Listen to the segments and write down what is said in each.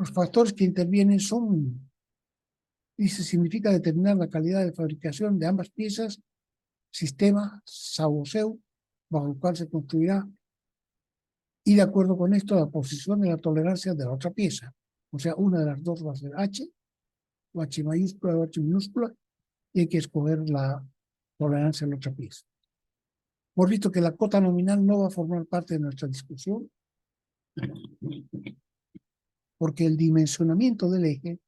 Los factores que intervienen son, dice, significa determinar la calidad de fabricación de ambas piezas, sistema, saboseo, bajo el cual se construirá, y de acuerdo con esto, la posición de la tolerancia de la otra pieza. O sea, una de las dos va a ser H, o H mayúscula o H minúscula, y hay que escoger la tolerancia de la otra pieza. Hemos visto que la cota nominal no va a formar parte de nuestra discusión, porque el dimensionamiento del eje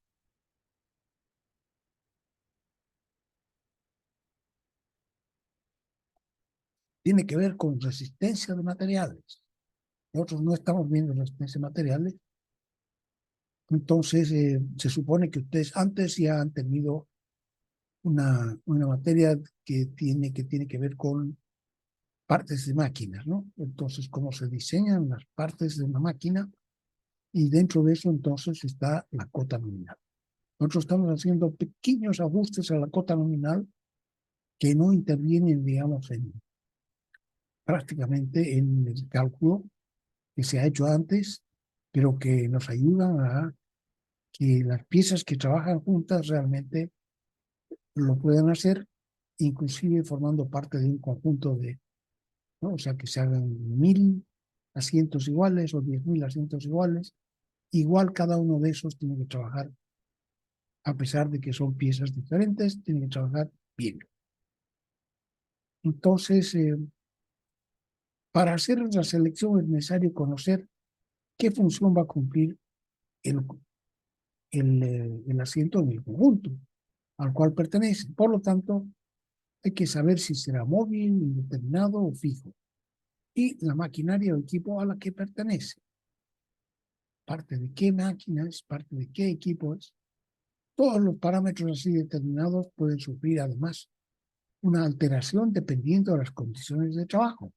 tiene que ver con resistencia de materiales. Nosotros no estamos viendo resistencia de materiales. Entonces, se supone que ustedes antes ya han tenido una materia que tiene que ver con partes de máquinas, ¿no? Entonces, cómo se diseñan las partes de una máquina, y dentro de eso entonces está la cota nominal. Nosotros estamos haciendo pequeños ajustes a la cota nominal que no intervienen, digamos, prácticamente en el cálculo que se ha hecho antes, pero que nos ayudan a que las piezas que trabajan juntas realmente lo puedan hacer, inclusive formando parte de un conjunto de, ¿no? O sea, que se hagan 1000 asientos iguales o 10.000 asientos iguales. Igual cada uno de esos tiene que trabajar, a pesar de que son piezas diferentes, tiene que trabajar bien. Entonces, para hacer la selección es necesario conocer qué función va a cumplir el asiento en el conjunto al cual pertenece. Por lo tanto, hay que saber si será móvil, indeterminado o fijo, y la maquinaria o equipo a la que pertenece. Parte de qué máquina es, parte de qué equipo es. Todos los parámetros así determinados pueden sufrir además una alteración dependiendo de las condiciones de trabajo,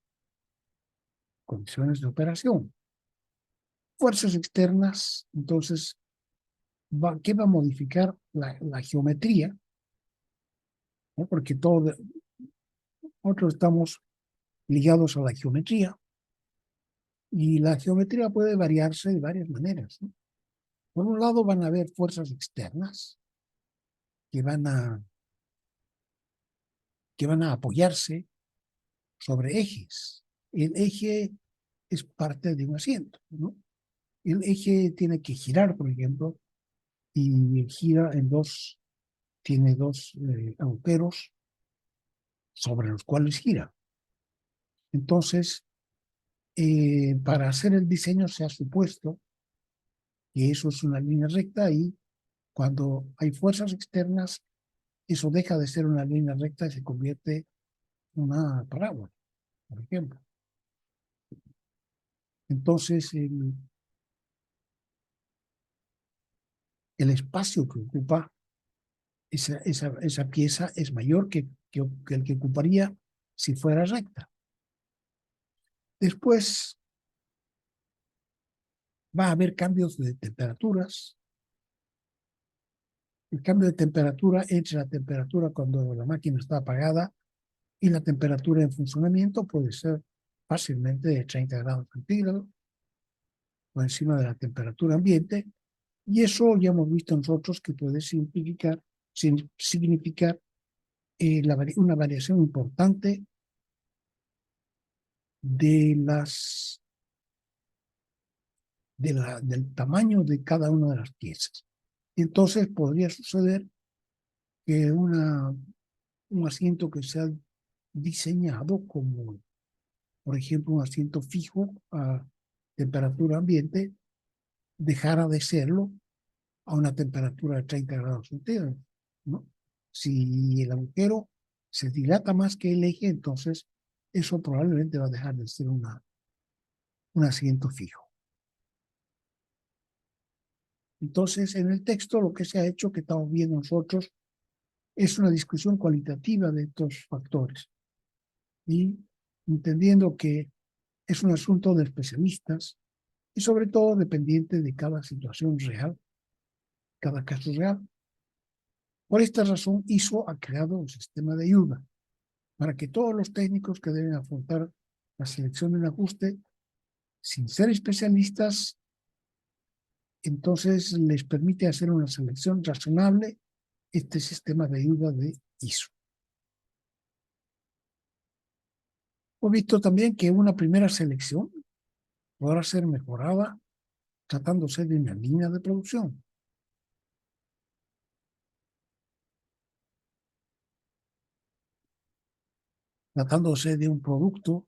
condiciones de operación. Fuerzas externas, entonces, ¿qué va a modificar la geometría? ¿No? Porque nosotros estamos ligados a la geometría, y la geometría puede variarse de varias maneras, ¿no? Por un lado van a haber fuerzas externas que van a apoyarse sobre ejes. El eje es parte de un asiento, ¿no? El eje tiene que girar, por ejemplo, y gira tiene dos agujeros sobre los cuales gira. Entonces, para hacer el diseño se ha supuesto que eso es una línea recta, y cuando hay fuerzas externas, eso deja de ser una línea recta y se convierte en una parábola, por ejemplo. Entonces, el espacio que ocupa esa pieza es mayor que el que ocuparía si fuera recta. Después va a haber cambios de temperaturas. El cambio de temperatura entre la temperatura cuando la máquina está apagada y la temperatura en funcionamiento puede ser fácilmente de 30 grados centígrados por encima de la temperatura ambiente, y eso ya hemos visto nosotros que puede significar una variación importante del tamaño de cada una de las piezas. Entonces podría suceder que un asiento que se ha diseñado como, por ejemplo, un asiento fijo a temperatura ambiente, dejara de serlo a una temperatura de 30 grados centígrados, ¿no? Si el agujero se dilata más que el eje, entonces eso probablemente va a dejar de ser un asiento fijo. Entonces, en el texto lo que se ha hecho, que estamos viendo nosotros, es una discusión cualitativa de estos factores, y entendiendo que es un asunto de especialistas y sobre todo dependiente de cada situación real, cada caso real. Por esta razón, ISO ha creado un sistema de ayuda para que todos los técnicos que deben afrontar la selección del ajuste, sin ser especialistas, entonces les permite hacer una selección razonable este sistema de ayuda de ISO. Hemos visto también que una primera selección podrá ser mejorada tratándose de una línea de producción. Tratándose de un producto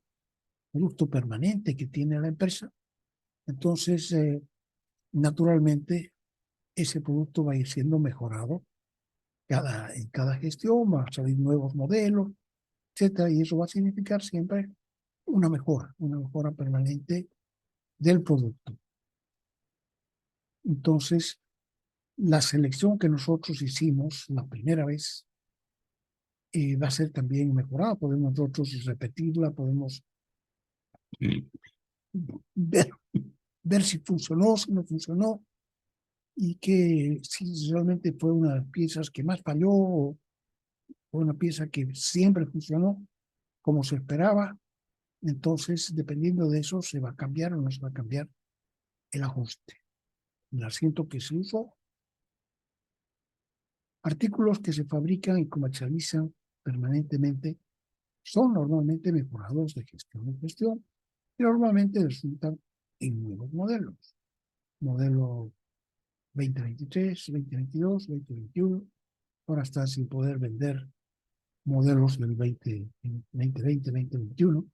permanente que tiene la empresa, entonces naturalmente ese producto va a ir siendo mejorado en cada gestión, van a salir nuevos modelos, etcétera, y eso va a significar siempre una mejora permanente del producto. Entonces, la selección que nosotros hicimos la primera vez va a ser también mejorada. Podemos nosotros repetirla, podemos ver, ver si funcionó, si no funcionó, y que si realmente fue una de las piezas que más falló o una pieza que siempre funcionó como se esperaba. Entonces, dependiendo de eso, se va a cambiar o no se va a cambiar el ajuste. El asiento que se usó, artículos que se fabrican y comercializan permanentemente son normalmente mejorados de gestión en gestión y normalmente resultan en nuevos modelos. Modelo 2023, 2022, 2021. Ahora está sin poder vender modelos del 2020, 2021,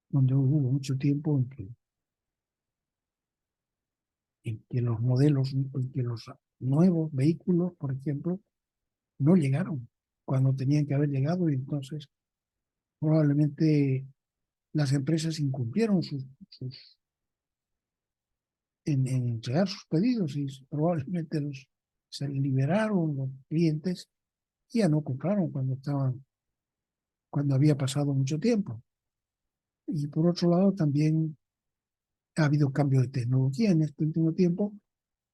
donde hubo mucho tiempo en que los modelos, en que los nuevos vehículos, por ejemplo, no llegaron cuando tenían que haber llegado y entonces probablemente las empresas incumplieron en entregar sus pedidos y probablemente se liberaron los clientes y ya no compraron cuando había pasado mucho tiempo. Y por otro lado también ha habido cambio de tecnología en este último tiempo,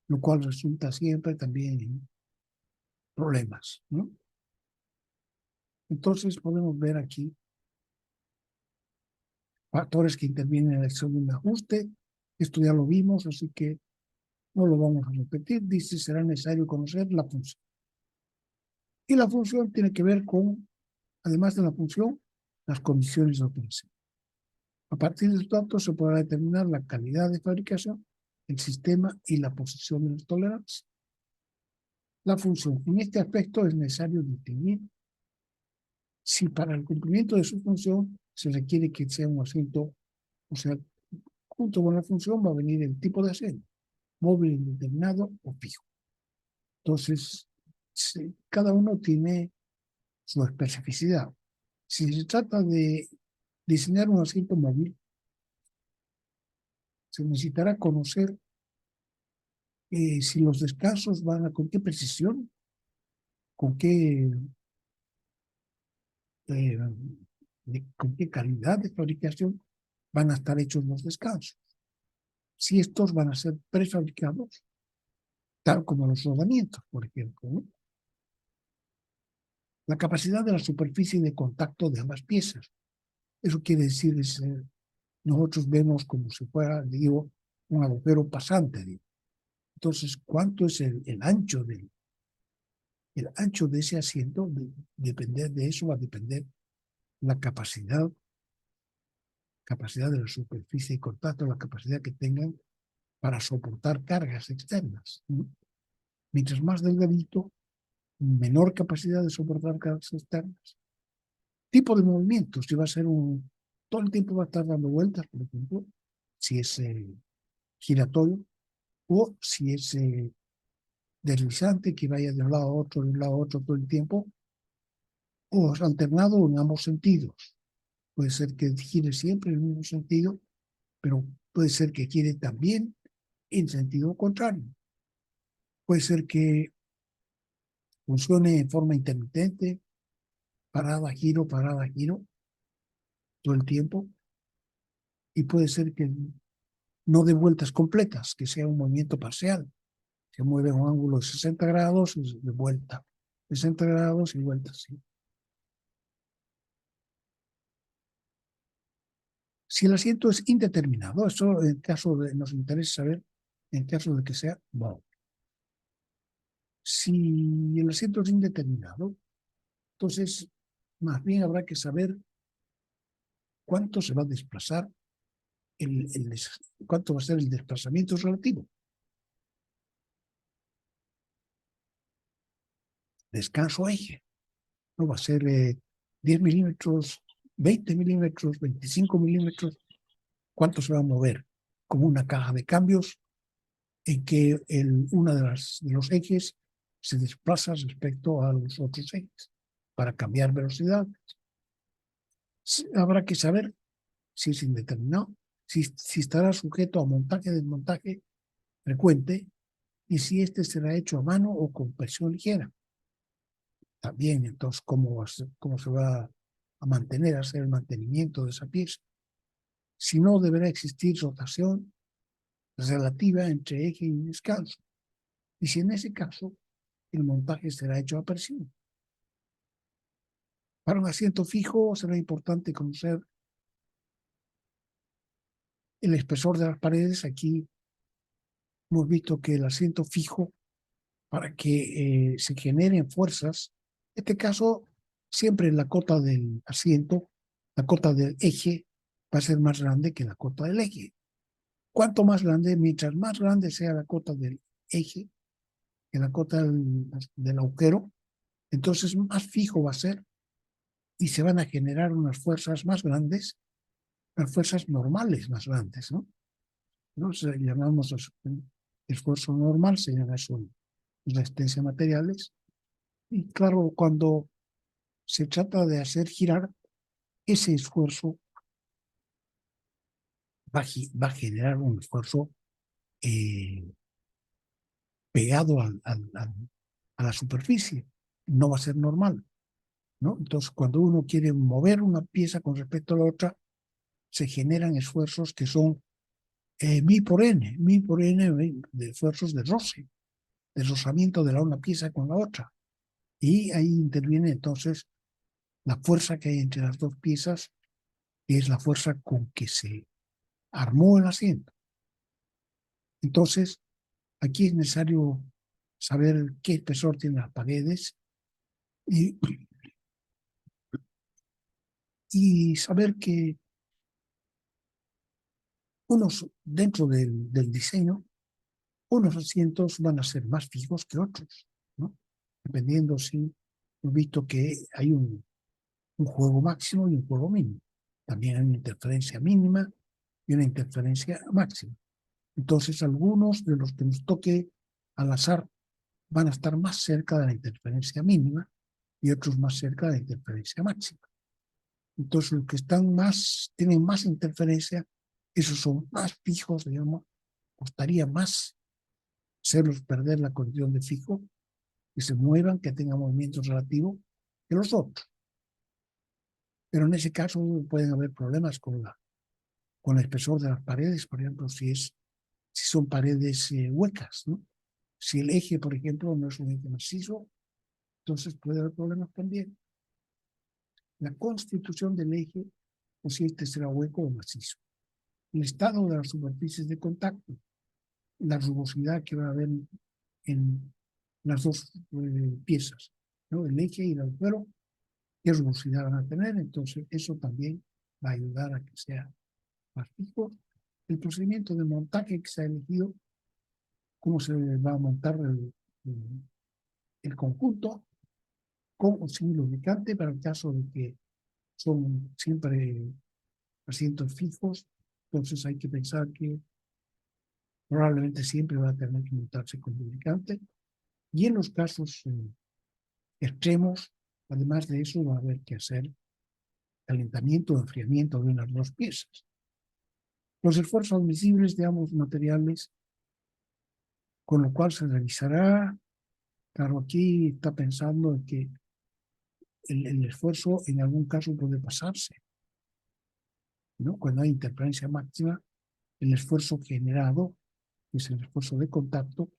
lo cual resulta siempre también en problemas, ¿no? Entonces podemos ver aquí factores que intervienen en la acción de un ajuste. Esto ya lo vimos, así que no lo vamos a repetir. Dice, será necesario conocer la función. Y la función tiene que ver con, además de la función, las condiciones de operación. A partir de estos datos se podrá determinar la calidad de fabricación, el sistema y la posición de las tolerancias. La función. En este aspecto es necesario distinguir si para el cumplimiento de su función se requiere que sea un asiento, o sea, junto con la función va a venir el tipo de asiento, móvil indeterminado o fijo. Entonces, cada uno tiene su especificidad. Si se trata de diseñar un asiento móvil, se necesitará conocer si los descansos van a con qué precisión, con qué, eh, con qué calidad de fabricación van a estar hechos los descansos. Si estos van a ser prefabricados, tal como los rodamientos, por ejemplo, ¿no? La capacidad de la superficie de contacto de ambas piezas. Eso quiere decir, nosotros vemos como si fuera, digo, un agujero pasante. Digo. Entonces, ¿cuánto es el ancho el ancho de ese asiento? Depender de eso va a depender la capacidad de la superficie de contacto, la capacidad que tengan para soportar cargas externas, ¿no? Mientras más delgadito, menor capacidad de soportar cargas externas. Tipo de movimiento, si va a ser todo el tiempo va a estar dando vueltas, por ejemplo, si es giratorio, o si es deslizante, que vaya de un lado a otro, de un lado a otro todo el tiempo, o es alternado en ambos sentidos. Puede ser que gire siempre en el mismo sentido, pero puede ser que gire también en sentido contrario. Puede ser que funcione en forma intermitente, parada, giro, todo el tiempo, y puede ser que no dé vueltas completas, que sea un movimiento parcial. Se mueve a un ángulo de 60 grados y de vuelta, 60 grados y vuelta, sí. Si el asiento es indeterminado, eso en caso de nos interesa saber en caso de que sea móvil. Si el asiento es indeterminado, entonces más bien habrá que saber cuánto se va a desplazar, cuánto va a ser el desplazamiento relativo. Descanso eje. No va a ser 10 milímetros, 20 milímetros, 25 milímetros. ¿Cuánto se va a mover? Como una caja de cambios en que una de los ejes se desplaza respecto a los otros ejes para cambiar velocidad. Habrá que saber si es indeterminado, si estará sujeto a montaje, desmontaje frecuente y si este será hecho a mano o con presión ligera. También, entonces, cómo se va a mantener, hacer el mantenimiento de esa pieza. Si no, deberá existir rotación relativa entre eje y descanso. Y si en ese caso el montaje será hecho a presión. Para un asiento fijo será importante conocer el espesor de las paredes. Aquí hemos visto que el asiento fijo, para que se generen fuerzas, en este caso siempre la cota del asiento, la cota del eje va a ser más grande que la cota del eje. ¿Cuánto más grande? Mientras más grande sea la cota del eje que la cota del agujero, entonces más fijo va a ser y se van a generar unas fuerzas más grandes, unas fuerzas normales más grandes, ¿no? Entonces llamamos esfuerzo normal, se llama eso resistencia a materiales. Y claro, cuando se trata de hacer girar, ese esfuerzo va a generar un esfuerzo eh, pegado a la superficie. No va a ser normal, ¿no? Entonces, cuando uno quiere mover una pieza con respecto a la otra, se generan esfuerzos que son mi por n de esfuerzos de rozamiento de una pieza con la otra. Y ahí interviene entonces la fuerza que hay entre las dos piezas, que es la fuerza con que se armó el asiento. Entonces, aquí es necesario saber qué espesor tienen las paredes y, y saber que dentro del diseño, unos asientos van a ser más fijos que otros, ¿no? Dependiendo si hemos visto que hay un juego máximo y un juego mínimo. También hay una interferencia mínima y una interferencia máxima. Entonces, algunos de los que nos toque al azar van a estar más cerca de la interferencia mínima y otros más cerca de la interferencia máxima. Entonces, los que tienen más interferencia, esos son más fijos, digamos, costaría más hacerlos perder la condición de fijo, que se muevan, que tengan movimiento relativo, que los otros. Pero en ese caso pueden haber problemas con el espesor de las paredes, por ejemplo, si son paredes huecas, ¿no? Si el eje, por ejemplo, no es un eje macizo, entonces puede haber problemas también. La constitución del eje, o si este será hueco o macizo. El estado de las superficies de contacto, la rugosidad que va a haber en las dos piezas, ¿no? El eje y el agujero, qué rugosidad van a tener, entonces eso también va a ayudar a que sea más fijo. El procedimiento de montaje que se ha elegido, cómo se va a montar el conjunto, con o sin lubricante, para el caso de que son siempre asientos fijos, entonces hay que pensar que probablemente siempre va a tener que montarse con lubricante. Y en los casos extremos, además de eso, va a haber que hacer calentamiento o enfriamiento de unas dos piezas. Los esfuerzos admisibles de ambos materiales, con lo cual se revisará. Claro, aquí está pensando en que el esfuerzo en algún caso puede pasarse, ¿no? Cuando hay interferencia máxima, el esfuerzo generado, que es el esfuerzo de contacto,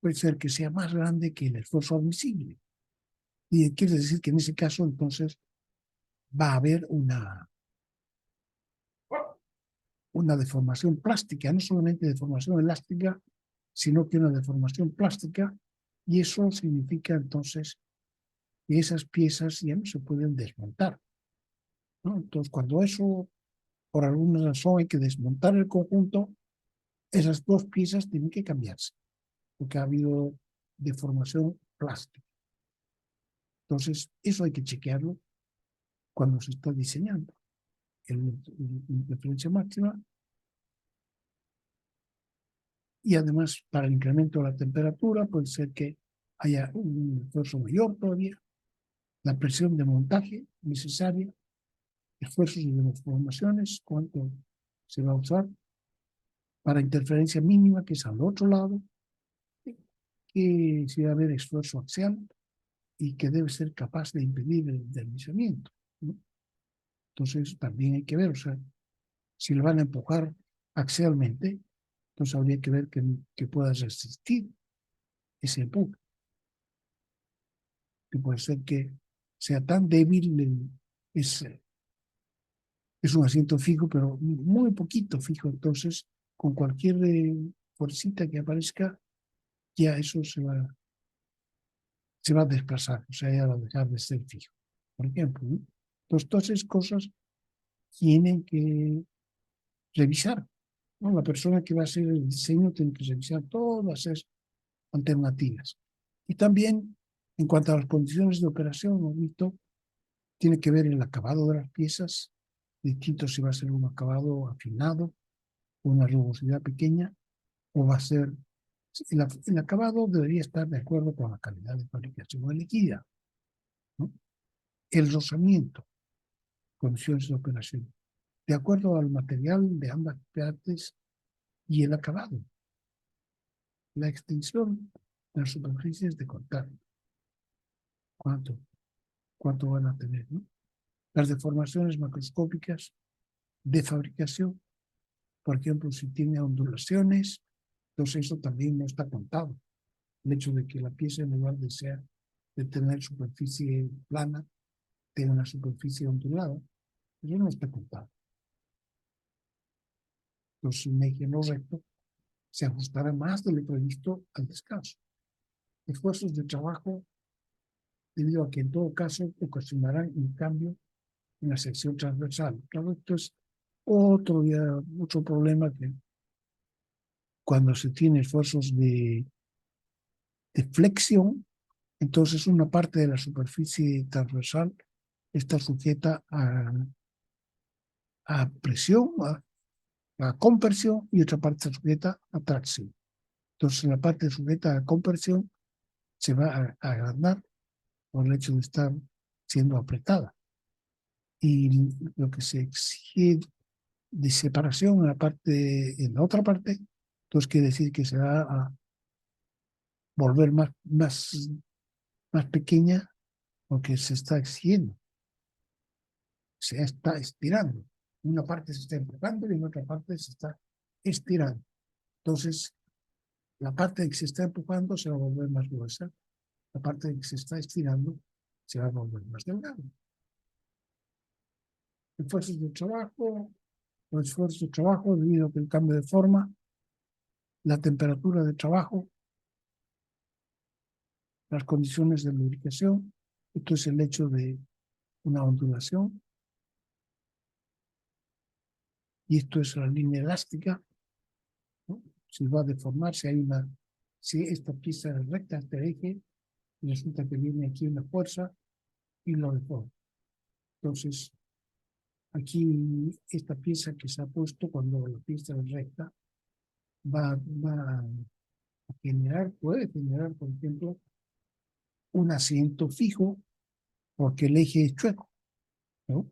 puede ser que sea más grande que el esfuerzo admisible. Y quiere decir que en ese caso, entonces, va a haber una deformación plástica, no solamente deformación elástica, sino que una deformación plástica, y eso significa entonces que esas piezas ya no se pueden desmontar, ¿no? Entonces, cuando eso, por alguna razón, hay que desmontar el conjunto, esas dos piezas tienen que cambiarse, porque ha habido deformación plástica. Entonces, eso hay que chequearlo cuando se está diseñando. En referencia máxima, y además para el incremento de la temperatura puede ser que haya un esfuerzo mayor todavía, la presión de montaje necesaria, esfuerzos de deformaciones, cuánto se va a usar para interferencia mínima, que es al otro lado, que si va a haber esfuerzo axial y que debe ser capaz de impedir el deslizamiento, ¿no? Entonces también hay que ver, o sea, si le van a empujar axialmente, entonces habría que ver que pueda resistir ese empuje, que puede ser que sea tan débil, es, es un asiento fijo, pero muy poquito fijo, entonces con cualquier fuercita que aparezca, ya eso se va a desplazar, o sea, ya va a dejar de ser fijo, por ejemplo, ¿no? Entonces, todas esas cosas tienen que revisar, ¿no? La persona que va a hacer el diseño tiene que revisar todas esas alternativas. Y también, en cuanto a las condiciones de operación, hemos visto, tiene que ver el acabado de las piezas, distinto si va a ser un acabado afinado, una rugosidad pequeña, o va a ser... El acabado debería estar de acuerdo con la calidad de fabricación elegida, ¿no? El rozamiento, condiciones de operación, de acuerdo al material de ambas partes y el acabado, la extensión de las superficies de contacto, cuánto, cuánto van a tener, ¿no? Las deformaciones macroscópicas de fabricación, por ejemplo, si tiene ondulaciones, entonces eso también no está contado. El hecho de que la pieza, en lugar de tener superficie plana, tenga una superficie ondulada, eso no está contado. Entonces, un eje no recto se ajustará más de lo previsto al descanso. Esfuerzos de trabajo, debido a que en todo caso ocasionarán un cambio en la sección transversal. Claro, esto es otro problema, que cuando se tiene esfuerzos de flexión, entonces una parte de la superficie transversal está sujeta a presión, a compresión, y otra parte está sujeta a tracción. Entonces la parte sujeta a compresión se va a agrandar por el hecho de estar siendo apretada. Y lo que se exige de separación en la otra parte, entonces quiere decir que se va a volver más pequeña, porque se está exigiendo, se está estirando. Una parte se está empujando y en otra parte se está estirando. Entonces, la parte que se está empujando se va a volver más gruesa, la parte que se está estirando se va a volver más delgada. Esfuerzos de trabajo, los esfuerzos de trabajo debido a que el cambio de forma, la temperatura de trabajo, las condiciones de lubricación, esto es el hecho de una ondulación, y esto es la línea elástica, ¿no? Si va a deformar, si esta pieza es recta, este eje, y resulta que viene aquí una fuerza y lo deforma. Entonces, aquí esta pieza que se ha puesto, cuando la pieza es recta, va a puede generar, por ejemplo, un asiento fijo, porque el eje es chueco, ¿no?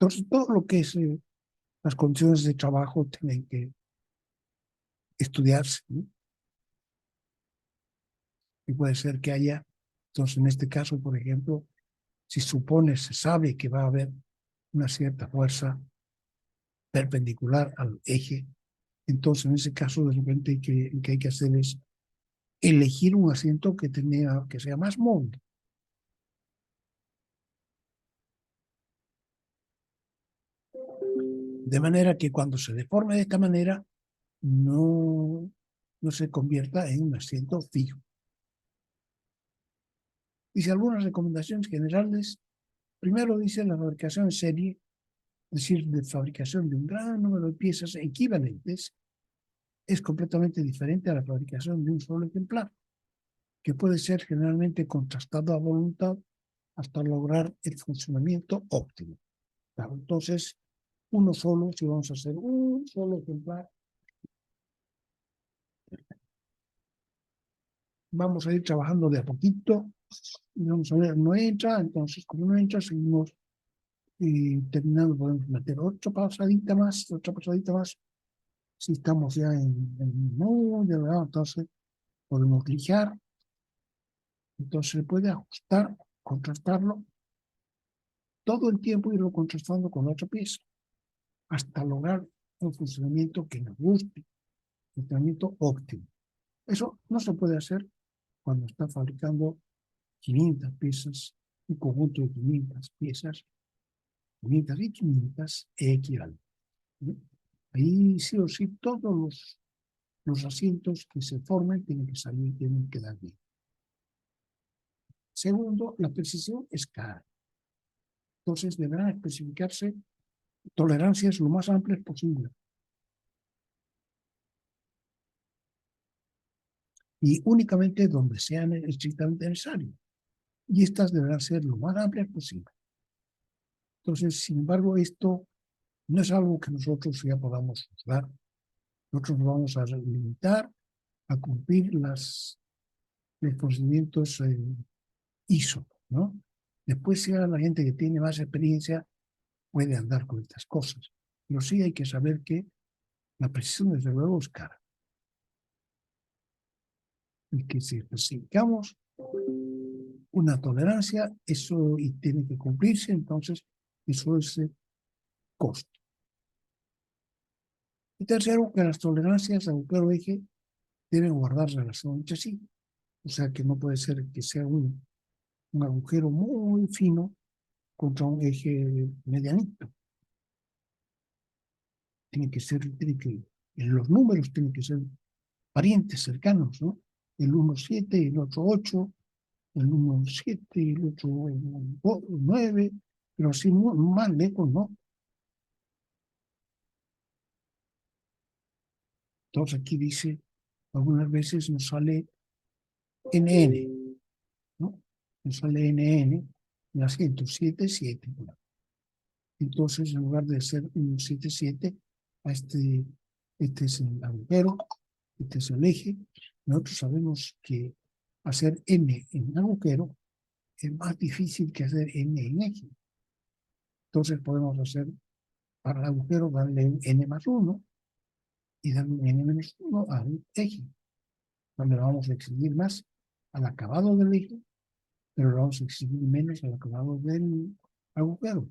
Entonces, todo lo que es las condiciones de trabajo tienen que estudiarse, ¿no? Y puede ser que haya, entonces en este caso, por ejemplo, si se sabe que va a haber una cierta fuerza perpendicular al eje, entonces en ese caso de repente lo que hay que hacer es elegir un asiento que sea más móvil. De manera que cuando se deforme de esta manera, no se convierta en un asiento fijo. Dice algunas recomendaciones generales. Primero dice la fabricación en serie, es decir, de fabricación de un gran número de piezas equivalentes, es completamente diferente a la fabricación de un solo ejemplar, que puede ser generalmente contrastado a voluntad hasta lograr el funcionamiento óptimo. Claro, entonces, uno solo, si vamos a hacer un solo ejemplar, vamos a ir trabajando de a poquito, y vamos a ver, no entra, entonces como no entra, seguimos terminando, podemos meter otra pasadita más, si estamos ya en no, ya verdad, entonces podemos lijar, entonces se puede ajustar, contrastarlo todo el tiempo, irlo contrastando con otra pieza, hasta lograr un funcionamiento que nos guste, un funcionamiento óptimo. Eso no se puede hacer cuando está fabricando 500 piezas, un conjunto de 500 piezas, 500 y 500 equivalen. Ahí sí o sí todos los asientos que se formen tienen que salir, tienen que dar bien. Segundo, la precisión es cara. Entonces deberán especificarse tolerancias lo más amplias posible. Y únicamente donde sean estrictamente necesarios. Y estas deberán ser lo más amplias posible. Entonces, sin embargo, esto no es algo que nosotros ya podamos juzgar. Nosotros nos vamos a limitar a cumplir los procedimientos ISO, ¿no? Después, si la gente que tiene más experiencia puede andar con estas cosas. Pero sí hay que saber que la precisión, desde luego, es cara. Y que si especificamos una tolerancia, eso y tiene que cumplirse, entonces eso es costo. Y tercero, que las tolerancias agujero eje deben guardar relación entre sí. O sea que no puede ser que sea un agujero muy fino contra un eje medianito. Los números tienen que ser parientes cercanos, ¿no? El 1,7 y el otro 8, el 1,7 y el otro 9, pero así más lejos, ¿no? Entonces aquí dice, algunas veces nos sale NN, ¿no? Nos sale NN, el asiento 7,7. Entonces, en lugar de ser un 7,7, este es el agujero, este es el eje. Nosotros sabemos que hacer N en agujero es más difícil que hacer N en eje. Entonces podemos hacer para el agujero darle un N+1 y darle un N-1 al eje, donde lo vamos a exigir más al acabado del eje, pero lo vamos a exigir menos al acabado del agujero.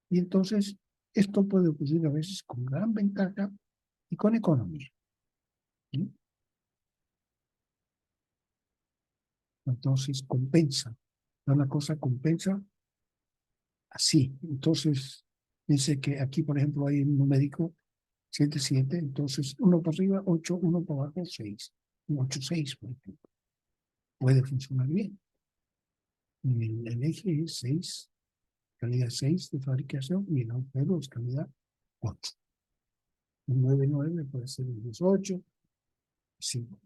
Y entonces esto puede ocurrir a veces con gran ventaja y con economía. ¿Sí? Entonces compensa. Una cosa compensa así. Entonces, dice que aquí, por ejemplo, hay un numérico 7,7, entonces uno para arriba, 8, uno para abajo, 6. Un 8,6, por ejemplo. Puede funcionar bien. Y el eje es 6, calidad 6 de fabricación, y el agujero es calidad 8. Un 9,9 puede ser un 18, 5.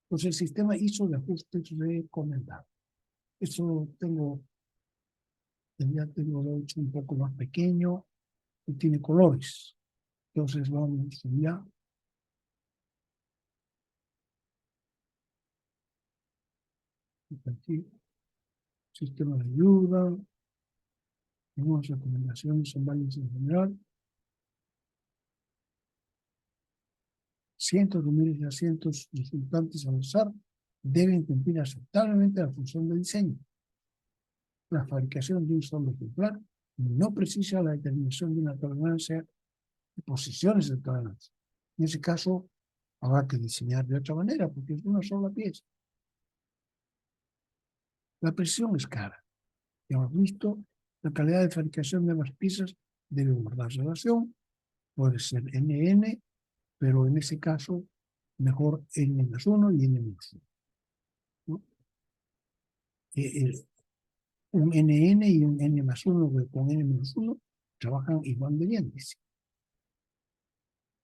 Entonces, el sistema hizo de ajustes recomendado. Eso ya tengo lo hecho un poco más pequeño y tiene colores. Entonces vamos ya. Aquí, sistema de ayuda, algunas recomendaciones son válidas en general. Cientos de miles de asientos resultantes al azar deben cumplir aceptablemente la función de diseño. La fabricación de un solo ejemplar no precisa la determinación de una tolerancia de posiciones de tolerancia. En ese caso, habrá que diseñar de otra manera, porque es una sola pieza. La precisión es cara. Ya hemos visto, la calidad de fabricación de las piezas debe guardar relación. puede ser NN, pero en ese caso mejor N+1 y N-1, ¿no? Un NN y un N+1 con N-1 trabajan igual de bien, dice.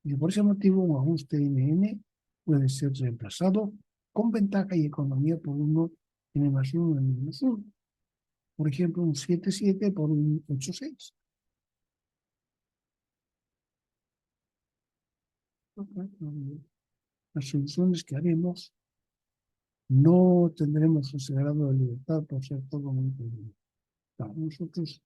Y por ese motivo un ajuste NN puede ser reemplazado con ventaja y economía por uno N+1, N-1. Por ejemplo, un 7,7 por un 8,6. Las soluciones que haremos no tendremos ese grado de libertad por ser todo muy pequeño. Nosotros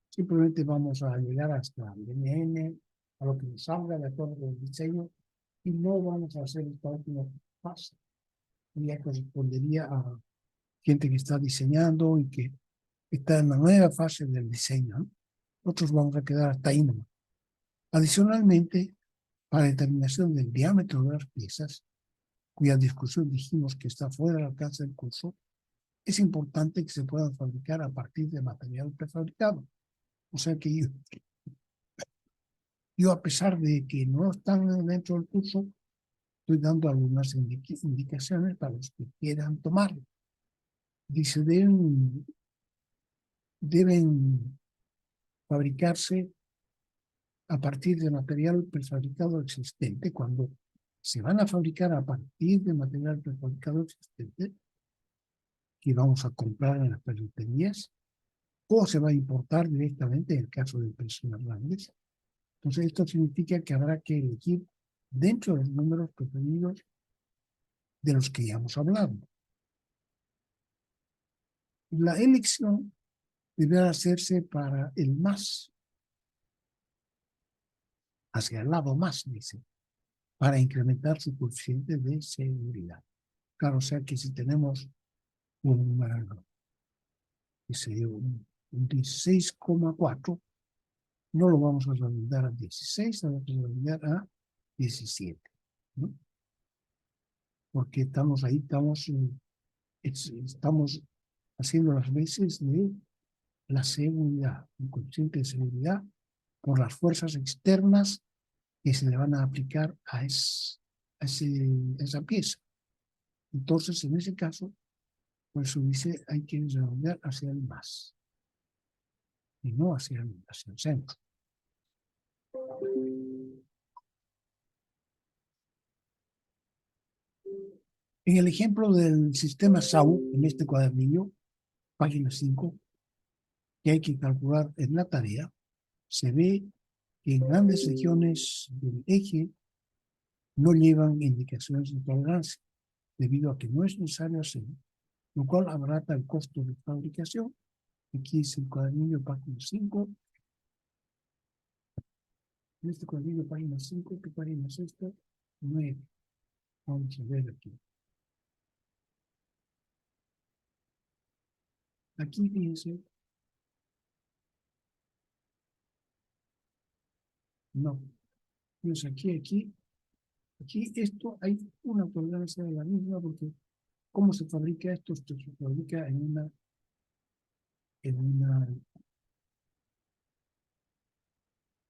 simplemente vamos a llegar hasta el NN, a lo que nos salga de acuerdo con el diseño, y no vamos a hacer esta última fase. Ya correspondería a gente que está diseñando y que está en la nueva fase del diseño, ¿no? Nosotros vamos a quedar hasta ahí nomás. Adicionalmente, para determinación del diámetro de las piezas, cuya discusión dijimos que está fuera del alcance del curso, es importante que se puedan fabricar a partir de material prefabricado. O sea que yo a pesar de que no están dentro del curso, estoy dando algunas indicaciones para los que quieran tomarlo. Dice, deben fabricarse a partir de material prefabricado existente. Cuando se van a fabricar a partir de material prefabricado existente, que vamos a comprar en las ferreterías, o se va a importar directamente en el caso de impresiones grandes. Entonces, esto significa que habrá que elegir dentro de los números preferidos de los que ya hemos hablado. La elección deberá hacerse para el más, hacia el lado más, dice, para incrementar su coeficiente de seguridad. Claro, o sea que si tenemos un 16,4, no lo vamos a redondear a 16, vamos a redondear a 17, ¿no? Porque estamos ahí, estamos haciendo las veces de la seguridad, un coeficiente de seguridad por las fuerzas externas que se le van a aplicar a esa pieza. Entonces, en ese caso, por eso dice, hay que redondear hacia el más y no hacia el centro. En el ejemplo del sistema SAU, en este cuadernillo, página 5, que hay que calcular en la tarea, se ve que en grandes regiones del eje no llevan indicaciones de tolerancia, debido a que no es necesario hacerlo, lo cual abarata el costo de fabricación. Aquí es el cuadernillo, página 5. En este cuadernillo, página 5, ¿qué página es esta? 9. Vamos a ver aquí. Aquí, fíjense, no. Pues aquí, esto hay una tolerancia de la misma, porque ¿cómo se fabrica esto? Esto se fabrica en una,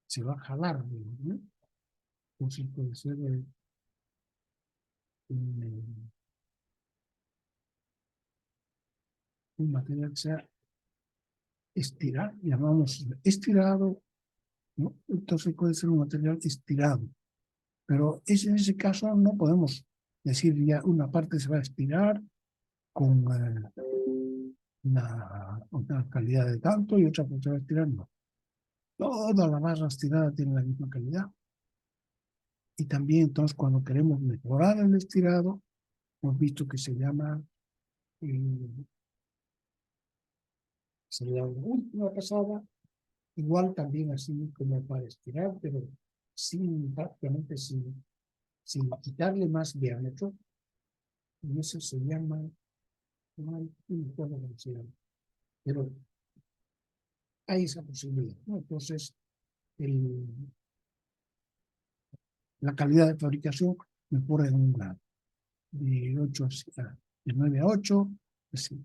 se va a jalar, ¿no? Entonces puede ser un material que sea estirado, llamamos estirado, ¿no? Entonces puede ser un material estirado, pero en ese caso no podemos decir ya una parte se va a estirar con una calidad de tanto y otra parte se va a estirar, no. Toda la barra estirada tiene la misma calidad. Y también entonces cuando queremos mejorar el estirado, hemos visto que se la última pasada, igual también así como para estirar, pero prácticamente sin quitarle más diámetro, y eso se llama, no hay un juego de pero hay esa posibilidad, ¿no? Entonces, la calidad de fabricación mejora en un grado, de 9 a 8, así.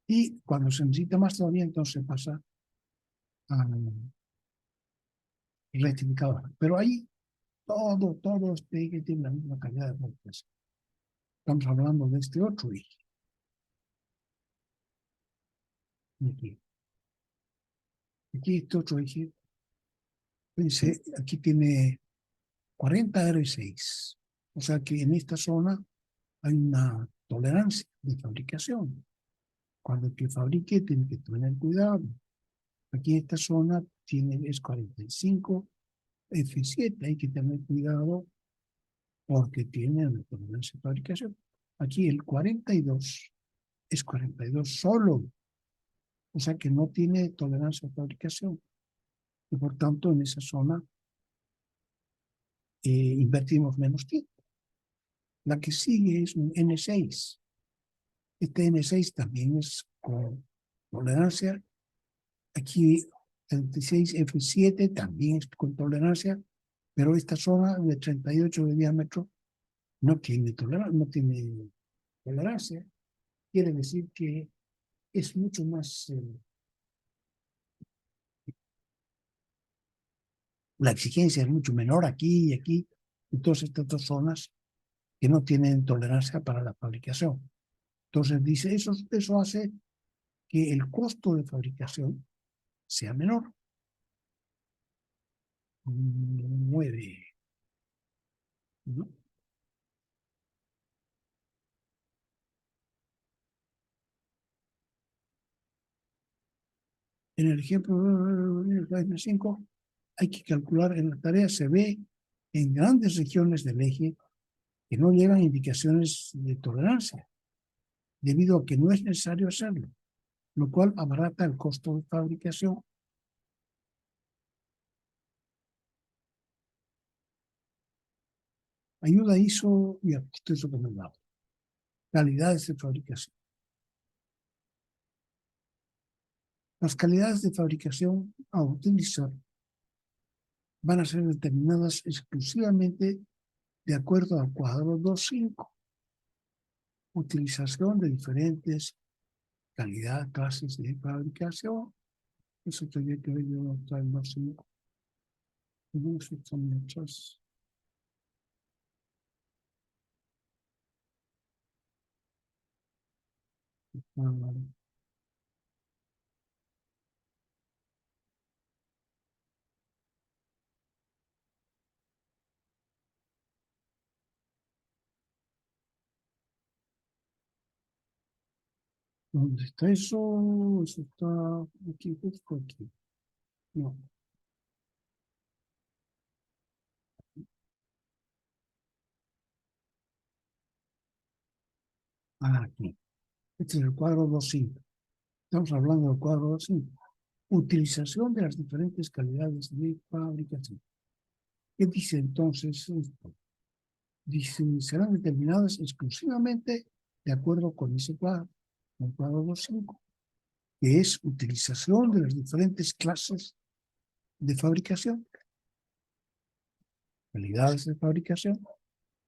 Y cuando se necesita más todavía, entonces se pasa a rectificador. Pero ahí todo este eje tiene la misma calidad de fabricación. Estamos hablando de este otro eje. Aquí, aquí este otro eje, fíjense, aquí tiene 40 R6. O sea que en esta zona hay una tolerancia de fabricación. Cuando el que fabrique tiene que tener cuidado. Aquí esta zona es 45 F7, hay que tener cuidado porque tiene una tolerancia de fabricación. Aquí el 42 es 42 solo, o sea que no tiene tolerancia de fabricación. Y por tanto en esa zona invertimos menos tiempo. La que sigue es un N6. Este N6 también es con tolerancia. Aquí 36F7 también es con tolerancia, pero esta zona de 38 de diámetro no tiene tolerancia. Quiere decir que es mucho más, la exigencia es mucho menor aquí y aquí, en todas estas dos zonas que no tienen tolerancia para la fabricación. Entonces dice, eso hace que el costo de fabricación sea menor. 9, ¿no? En el ejemplo, en el página 5, hay que calcular en la tarea, se ve en grandes regiones del eje que no llevan indicaciones de tolerancia, debido a que no es necesario hacerlo, lo cual abarata el costo de fabricación. Ayuda ISO y ajustes recomendados. Calidades de fabricación. Las calidades de fabricación a utilizar van a ser determinadas exclusivamente de acuerdo al cuadro 2.5. Utilización de diferentes clases de fabricación. Eso tendría que ver yo hasta el 2.5. No sé, son muchas. ¿Dónde está eso? Eso está aquí, justo aquí. No, aquí. Este es el cuadro 2.5. Estamos hablando del cuadro 2.5. Utilización de las diferentes calidades de fabricación. ¿Qué dice entonces esto? Dice, serán determinadas exclusivamente de acuerdo con ese cuadro, el cuadro 2.5, que es utilización de las diferentes clases de fabricación, calidades de fabricación.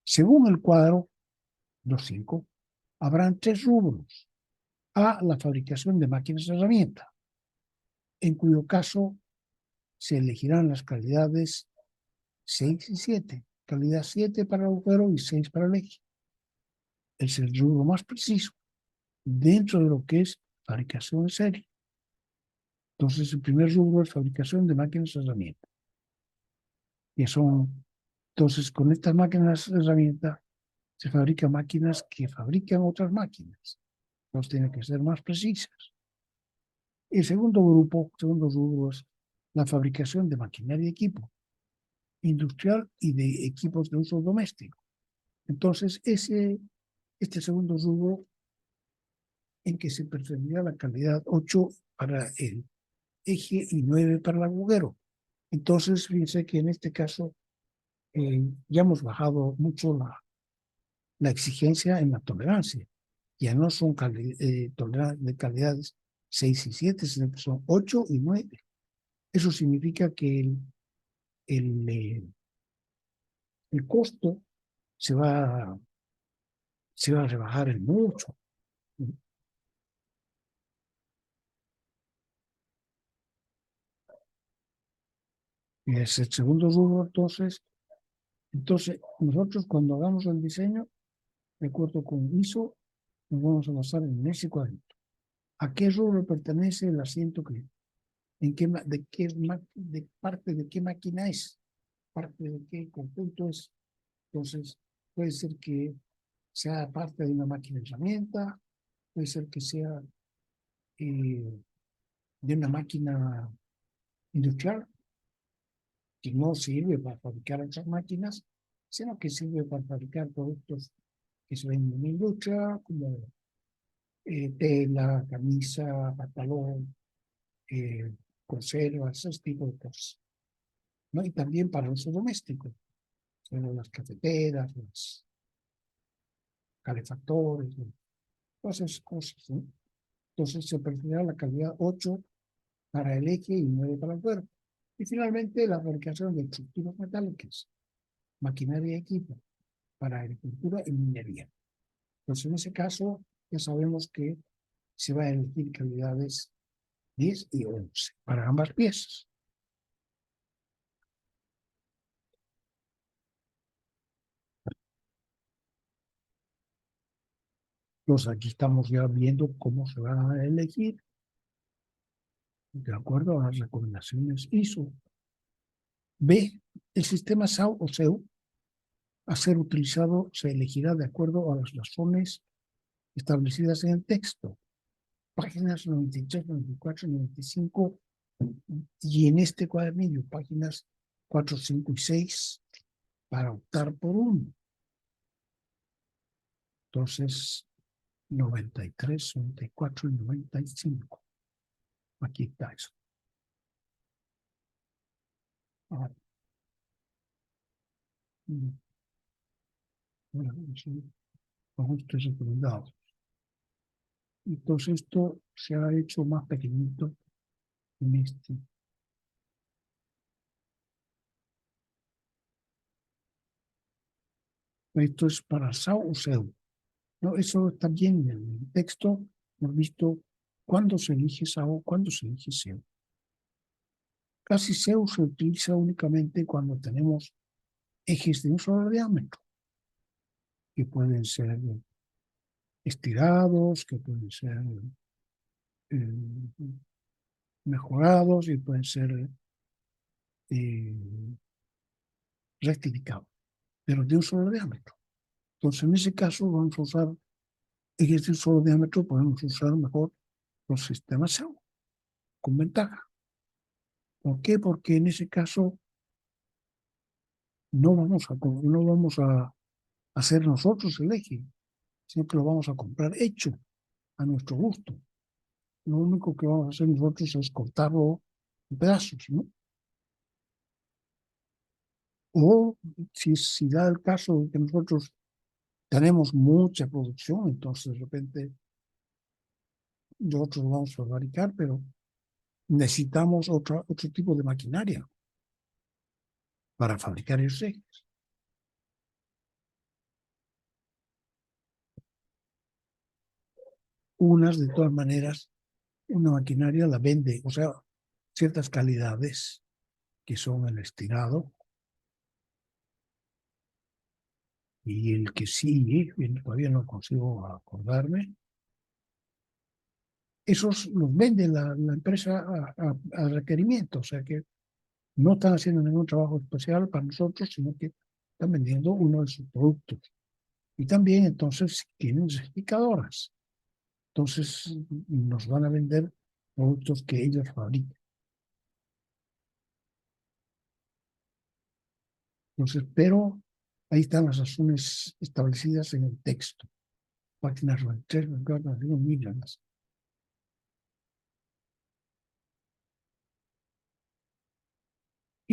Según el cuadro 2.5, habrán tres rubros. A, la fabricación de máquinas de herramienta, en cuyo caso se elegirán las calidades 6 y 7. Calidad 7 para el agujero y 6 para el eje. Es el rubro más preciso dentro de lo que es fabricación en serie. Entonces, el primer rubro es fabricación de máquinas de herramienta. Que son, entonces, con estas máquinas de herramienta se fabrican máquinas que fabrican otras máquinas. Entonces, tienen que ser más precisas. El segundo rubro es la fabricación de maquinaria y equipo industrial y de equipos de uso doméstico. Entonces, este segundo rubro en que se preferirá la calidad 8 para el eje y 9 para el agujero. Entonces, fíjense que en este caso ya hemos bajado mucho la exigencia en la tolerancia. Ya no son de calidades 6 y 7, sino que son 8 y 9. Eso significa que el, el costo se va, se va a rebajar en mucho. Y es el segundo rubro, entonces nosotros cuando hagamos el diseño, de acuerdo con ISO, nos vamos a basar en ese cuadrito. ¿A qué rubro pertenece el asiento que, de parte de qué máquina es? ¿Parte de qué conjunto es? Entonces, puede ser que sea parte de una máquina de herramienta, puede ser que sea de una máquina industrial que no sirve para fabricar otras máquinas, sino que sirve para fabricar productos que se venden en la industria, como tela, camisa, pantalón, conservas, ese tipo de cosas, ¿no? Y también para uso doméstico, como las cafeteras, los calefactores, ¿no? Todas esas cosas, ¿no? Entonces se perfilará la calidad 8 para el eje y 9 para el cuerpo. Y finalmente la fabricación de estructuras metálicas, maquinaria y equipo para agricultura y minería. Entonces en ese caso ya sabemos que se va a elegir calidades 10 y 11 para ambas piezas. Entonces aquí estamos ya viendo cómo se va a elegir de acuerdo a las recomendaciones ISO. B. El sistema SAO o SEU a ser utilizado se elegirá de acuerdo a las razones establecidas en el texto. Páginas 93, 94, 95 y en este cuadernillo páginas 4, 5 y 6 para optar por uno. Entonces, 93, 94 y 95. Aquí está eso. Ahora, con estos recomendados. Entonces esto se ha hecho más pequeñito en este. Esto es para SAO o SEU. ¿No? Eso también en el texto hemos visto cuándo se elige SAO, cuándo se elige SEU. Casi SEU se utiliza únicamente cuando tenemos ejes de un solo diámetro, que pueden ser estirados, que pueden ser eh, mejorados y pueden ser eh, rectificados, pero de un solo diámetro. Entonces, en ese caso, vamos a usar ejes de un solo diámetro, podemos usar mejor los sistemas SEU, con ventaja. ¿Por qué? Porque en ese caso no vamos a hacer nosotros el eje, sino que lo vamos a comprar hecho a nuestro gusto. Lo único que vamos a hacer nosotros es cortarlo en pedazos, ¿no? O si da el caso de que nosotros tenemos mucha producción, entonces de repente nosotros lo vamos a fabricar, pero necesitamos otro tipo de maquinaria para fabricar esos ejes. Unas, de todas maneras, una maquinaria la vende, o sea, ciertas calidades que son el estirado y el que sigue, todavía no consigo acordarme, esos los vende la empresa a requerimiento, o sea que no están haciendo ningún trabajo especial para nosotros, sino que están vendiendo uno de sus productos. Y también entonces tienen certificadoras. Entonces nos van a vender productos que ellos fabrican. Entonces, pero ahí están las razones establecidas en el texto. Páginas 93, 94, 95, millones.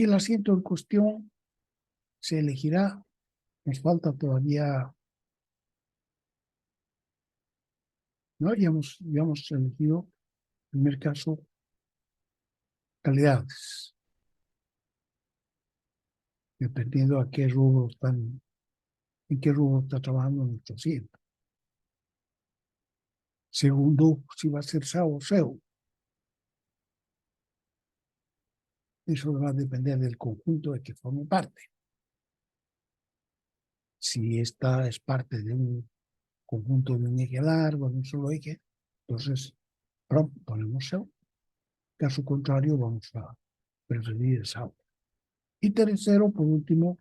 Y el asiento en cuestión se elegirá, nos falta todavía, ¿no? Ya hemos elegido, en primer caso, calidades, dependiendo a qué rubro están, en qué rubro está trabajando nuestro asiento. Segundo, si va a ser SAO o SEO. Eso va a depender del conjunto de que forme parte. Si esta es parte de un conjunto de un eje largo, de un solo eje, entonces ponemos cero. Caso contrario, vamos a preferir esa otra. Y tercero, por último,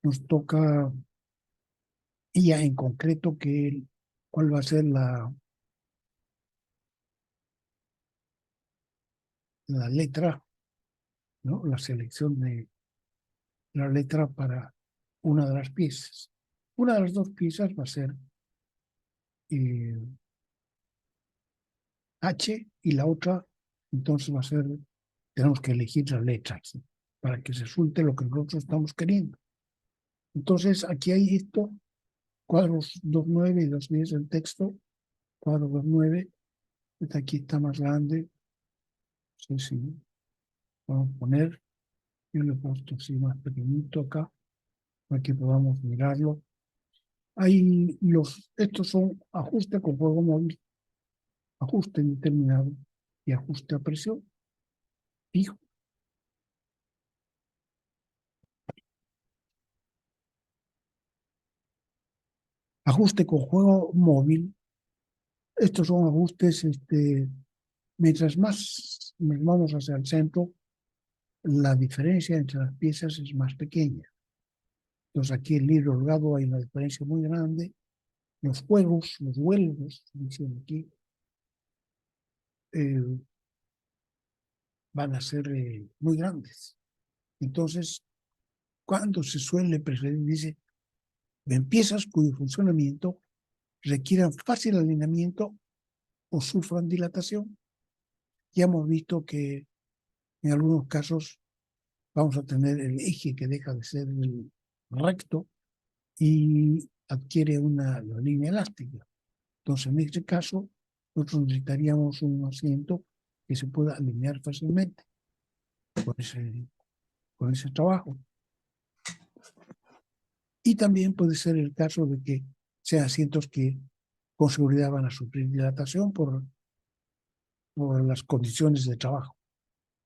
nos toca ya en concreto cuál va a ser la letra, ¿no? La selección de la letra para una de las piezas. Una de las dos piezas va a ser eh, H y la otra, entonces va a ser, tenemos que elegir la letra aquí para que resulte lo que nosotros estamos queriendo. Entonces, aquí hay esto, cuadros 2.9 y 2.10 del texto, cuadro 2.9, este aquí está más grande, sí, sí, vamos a poner, yo le he puesto así más pequeñito acá, para que podamos mirarlo. Estos son ajuste con juego móvil, ajuste indeterminado y ajuste a presión fijo. Ajuste con juego móvil, estos son ajustes, mientras más nos vamos hacia el centro, la diferencia entre las piezas es más pequeña. Entonces aquí el libro holgado hay una diferencia muy grande. Los juegos, los vuelos, dicen aquí, eh, van a ser muy grandes. Entonces, cuando se suele preferir, dice, en piezas cuyo funcionamiento requieran fácil alineamiento o sufran dilatación. Ya hemos visto que en algunos casos vamos a tener el eje que deja de ser el recto y adquiere una línea elástica. Entonces, en este caso, nosotros necesitaríamos un asiento que se pueda alinear fácilmente con ese trabajo. Y también puede ser el caso de que sean asientos que con seguridad van a sufrir dilatación por las condiciones de trabajo.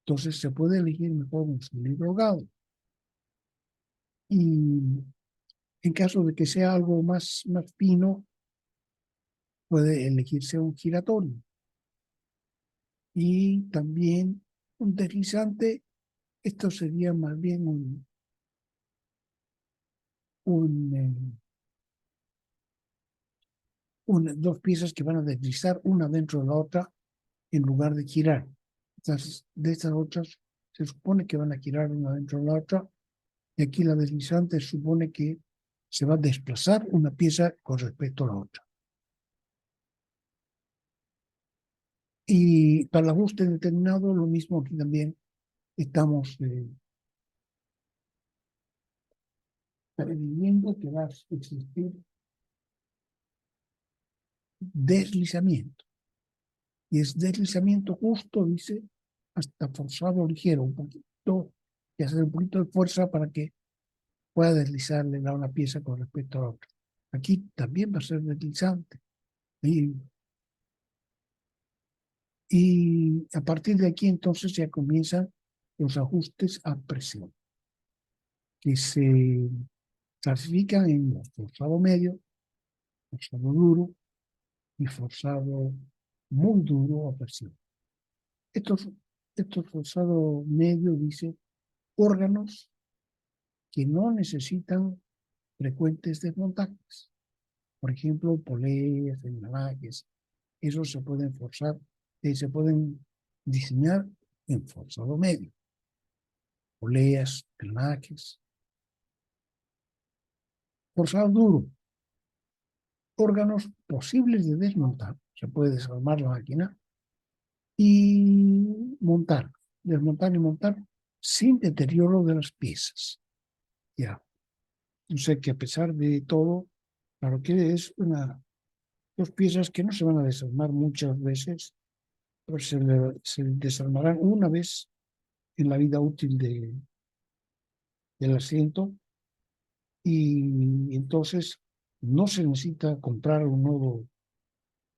Entonces se puede elegir mejor un cilindro holgado. Y en caso de que sea algo más fino, puede elegirse un giratorio. Y también un deslizante, esto sería más bien dos piezas que van a deslizar una dentro de la otra en lugar de girar. Entonces, de estas otras se supone que van a girar una dentro de la otra, y aquí la deslizante supone que se va a desplazar una pieza con respecto a la otra. Y para el ajuste determinado, lo mismo aquí también estamos previendo que va a existir deslizamiento. Y es deslizamiento justo, dice, hasta forzado ligero, un poquito, y hacer un poquito de fuerza para que pueda deslizarle a una pieza con respecto a la otra. Aquí también va a ser deslizante. Y a partir de aquí entonces ya comienzan los ajustes a presión, que se clasifican en forzado medio, forzado duro y forzado muy duro a presión. Estos, estos forzados medios, dice, órganos que no necesitan frecuentes desmontajes. Por ejemplo, poleas, engranajes, esos se pueden forzar, se pueden diseñar en forzado medio. Poleas, engranajes. Forzado duro, órganos posibles de desmontar. Se puede desarmar la máquina y montar, desmontar y montar sin deterioro de las piezas. Ya. Yo sé que a pesar de todo, claro que es dos piezas que no se van a desarmar muchas veces, pero se desarmarán una vez en la vida útil del asiento, y entonces no se necesita comprar un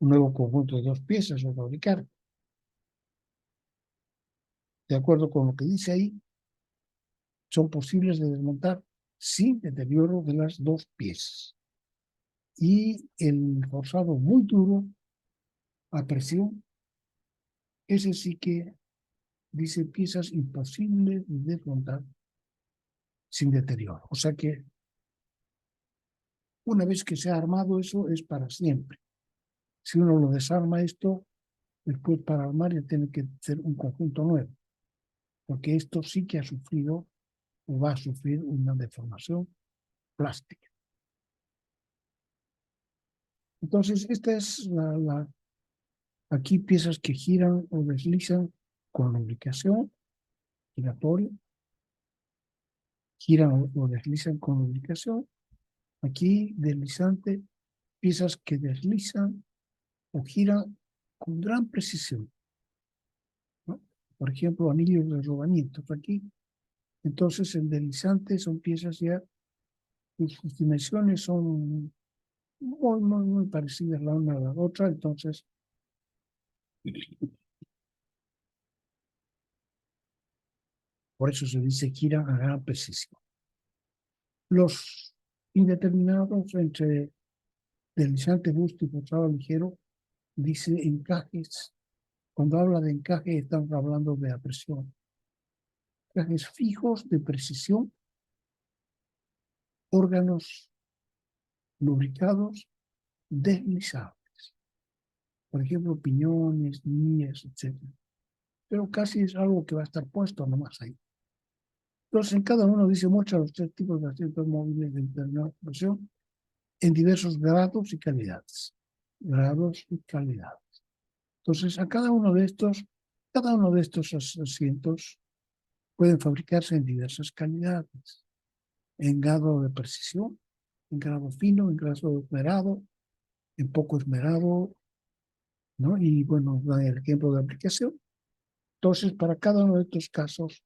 nuevo conjunto de dos piezas o fabricar. De acuerdo con lo que dice ahí, son posibles de desmontar sin deterioro de las dos piezas. Y el forzado muy duro, a presión, ese sí que dice piezas imposibles de desmontar sin deterioro. O sea que una vez que se ha armado eso es para siempre. Si uno lo desarma esto, después para armar ya tiene que ser un conjunto nuevo, porque esto sí que ha sufrido o va a sufrir una deformación plástica. Entonces, esta es aquí piezas que giran o deslizan con lubricación giratoria, giran o deslizan con lubricación. Aquí deslizante, piezas que deslizan o giran con gran precisión, ¿no? Por ejemplo, anillos de rodamientos aquí. Entonces, el deslizante son piezas ya, sus dimensiones son muy parecidas la una a la otra. Entonces, por eso se dice giran a gran precisión. Los indeterminados entre deslizante, busto y forzado ligero, dice encajes. Cuando habla de encaje, estamos hablando de la presión. Encajes fijos de precisión, órganos lubricados, deslizables. Por ejemplo, piñones, nías, etc. Pero casi es algo que va a estar puesto nomás ahí. Entonces, en cada uno dice, muestra los tres tipos de asientos móviles de determinada presión en diversos grados y calidades. Grados y calidades. Entonces, cada uno de estos asientos pueden fabricarse en diversas calidades, en grado de precisión, en grado fino, en grado esmerado, en poco esmerado, ¿no? Y bueno, da el ejemplo de aplicación. Entonces, para cada uno de estos casos,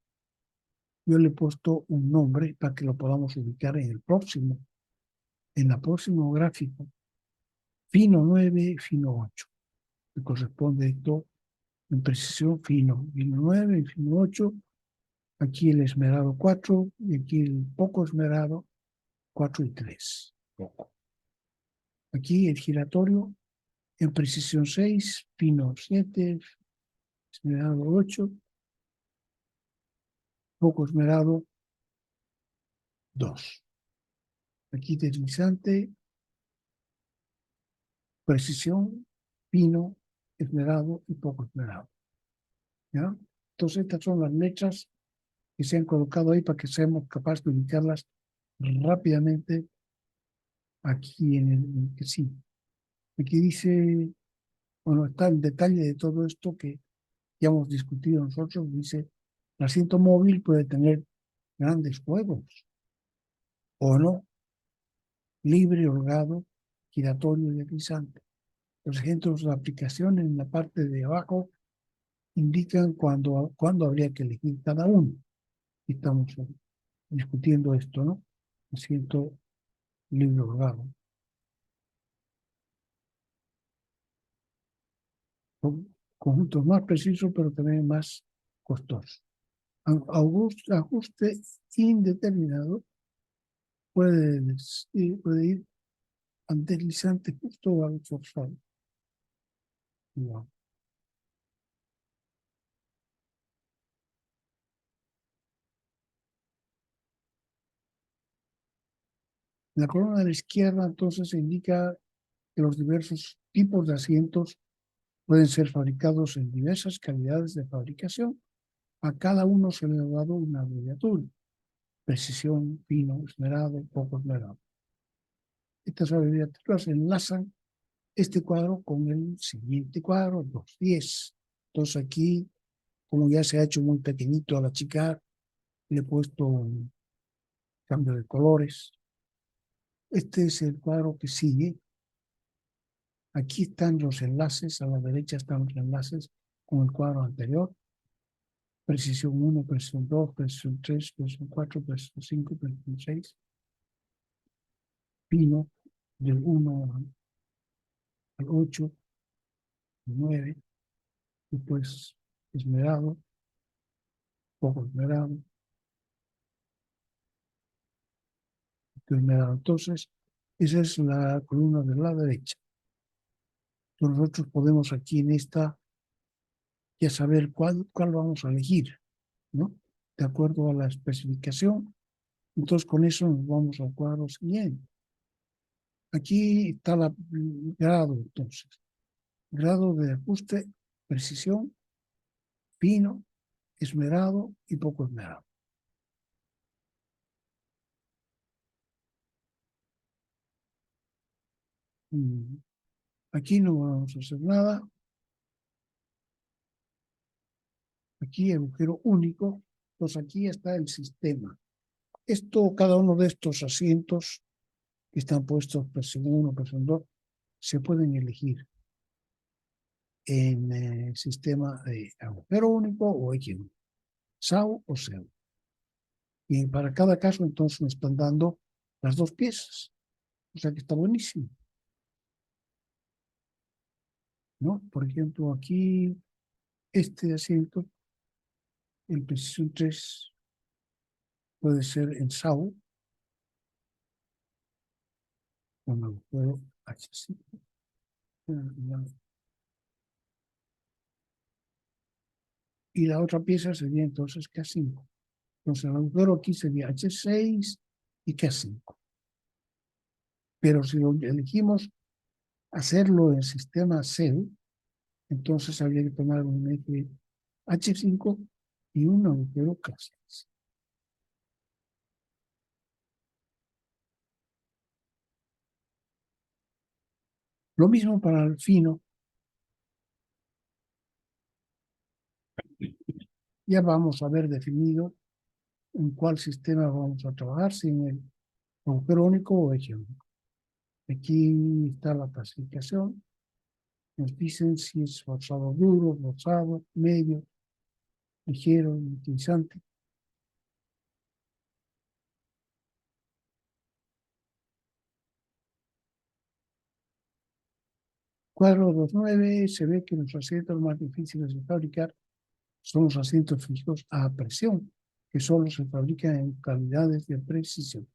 yo le he puesto un nombre para que lo podamos ubicar en la próximo gráfico, fino 9, fino 8, que corresponde esto en precisión fino 9 y fino 8, aquí el esmerado 4 y aquí el poco esmerado 4 y 3. Poco. Aquí el giratorio en precisión 6, fino 7, esmerado 8, poco esmerado 2. Aquí deslizante, precisión, fino, esmerado y poco esmerado. ¿Ya? Entonces estas son las letras que se han colocado ahí para que seamos capaces de ubicarlas rápidamente aquí en el que sí. Aquí dice, bueno, está el detalle de todo esto que ya hemos discutido nosotros. Dice, el asiento móvil puede tener grandes juegos o no, libre, holgado, giratorio y deslizante. Los ejemplos de aplicación en la parte de abajo indican cuándo habría que elegir cada uno. Estamos discutiendo esto, ¿no? Asiento libre, holgado. Son conjuntos más precisos, pero también más costosos. Ajuste indeterminado puede ir al deslizante justo o al forzado. No. En la columna de la izquierda, entonces, se indica que los diversos tipos de asientos pueden ser fabricados en diversas calidades de fabricación. A cada uno se le ha dado una abreviatura: precisión, fino, esmerado, poco esmerado. Estas abreviaturas enlazan este cuadro con el siguiente cuadro, 210. Entonces aquí, como ya se ha hecho muy pequeñito a la chica, le he puesto un cambio de colores. Este es el cuadro que sigue. Aquí están los enlaces, a la derecha están los enlaces con el cuadro anterior. Precisión 1, precisión 2, precisión 3, precisión 4, precisión 5, precisión 6. Fino, del 1 al 8, 9. Después esmerado, poco esmerado, Entonces, esa es la columna de la derecha. Entonces, nosotros podemos aquí en esta ya saber cuál vamos a elegir, ¿no? De acuerdo a la especificación. Entonces, con eso nos vamos al cuadro siguiente. Aquí está el grado, entonces. Grado de ajuste, precisión, fino, esmerado y poco esmerado. Aquí no vamos a hacer nada. Aquí agujero único. Pues aquí está el sistema. Cada uno de estos asientos que están puestos presión 1, presión 2, se pueden elegir en el sistema de agujero único o X, SAU o SEU. Y para cada caso, entonces, me están dando las dos piezas. O sea que está buenísimo, ¿no? Por ejemplo, aquí, este asiento, en precisión 3, puede ser en SAU, con agujero H5. Y la otra pieza sería entonces K5. Entonces el agujero aquí sería H6 y K5. Pero si lo elegimos hacerlo en sistema CEU, entonces habría que tomar un eje H5 y un agujero K6. Lo mismo para el fino. Ya vamos a haber definido en cuál sistema vamos a trabajar, si en el agujero único o eje único. Aquí está la clasificación. Nos dicen si es forzado duro, forzado, medio, ligero, utilizante. Cuadro 2.9 se ve que los asientos más difíciles de fabricar son los asientos fijos a presión, que solo se fabrican en calidades de precisión.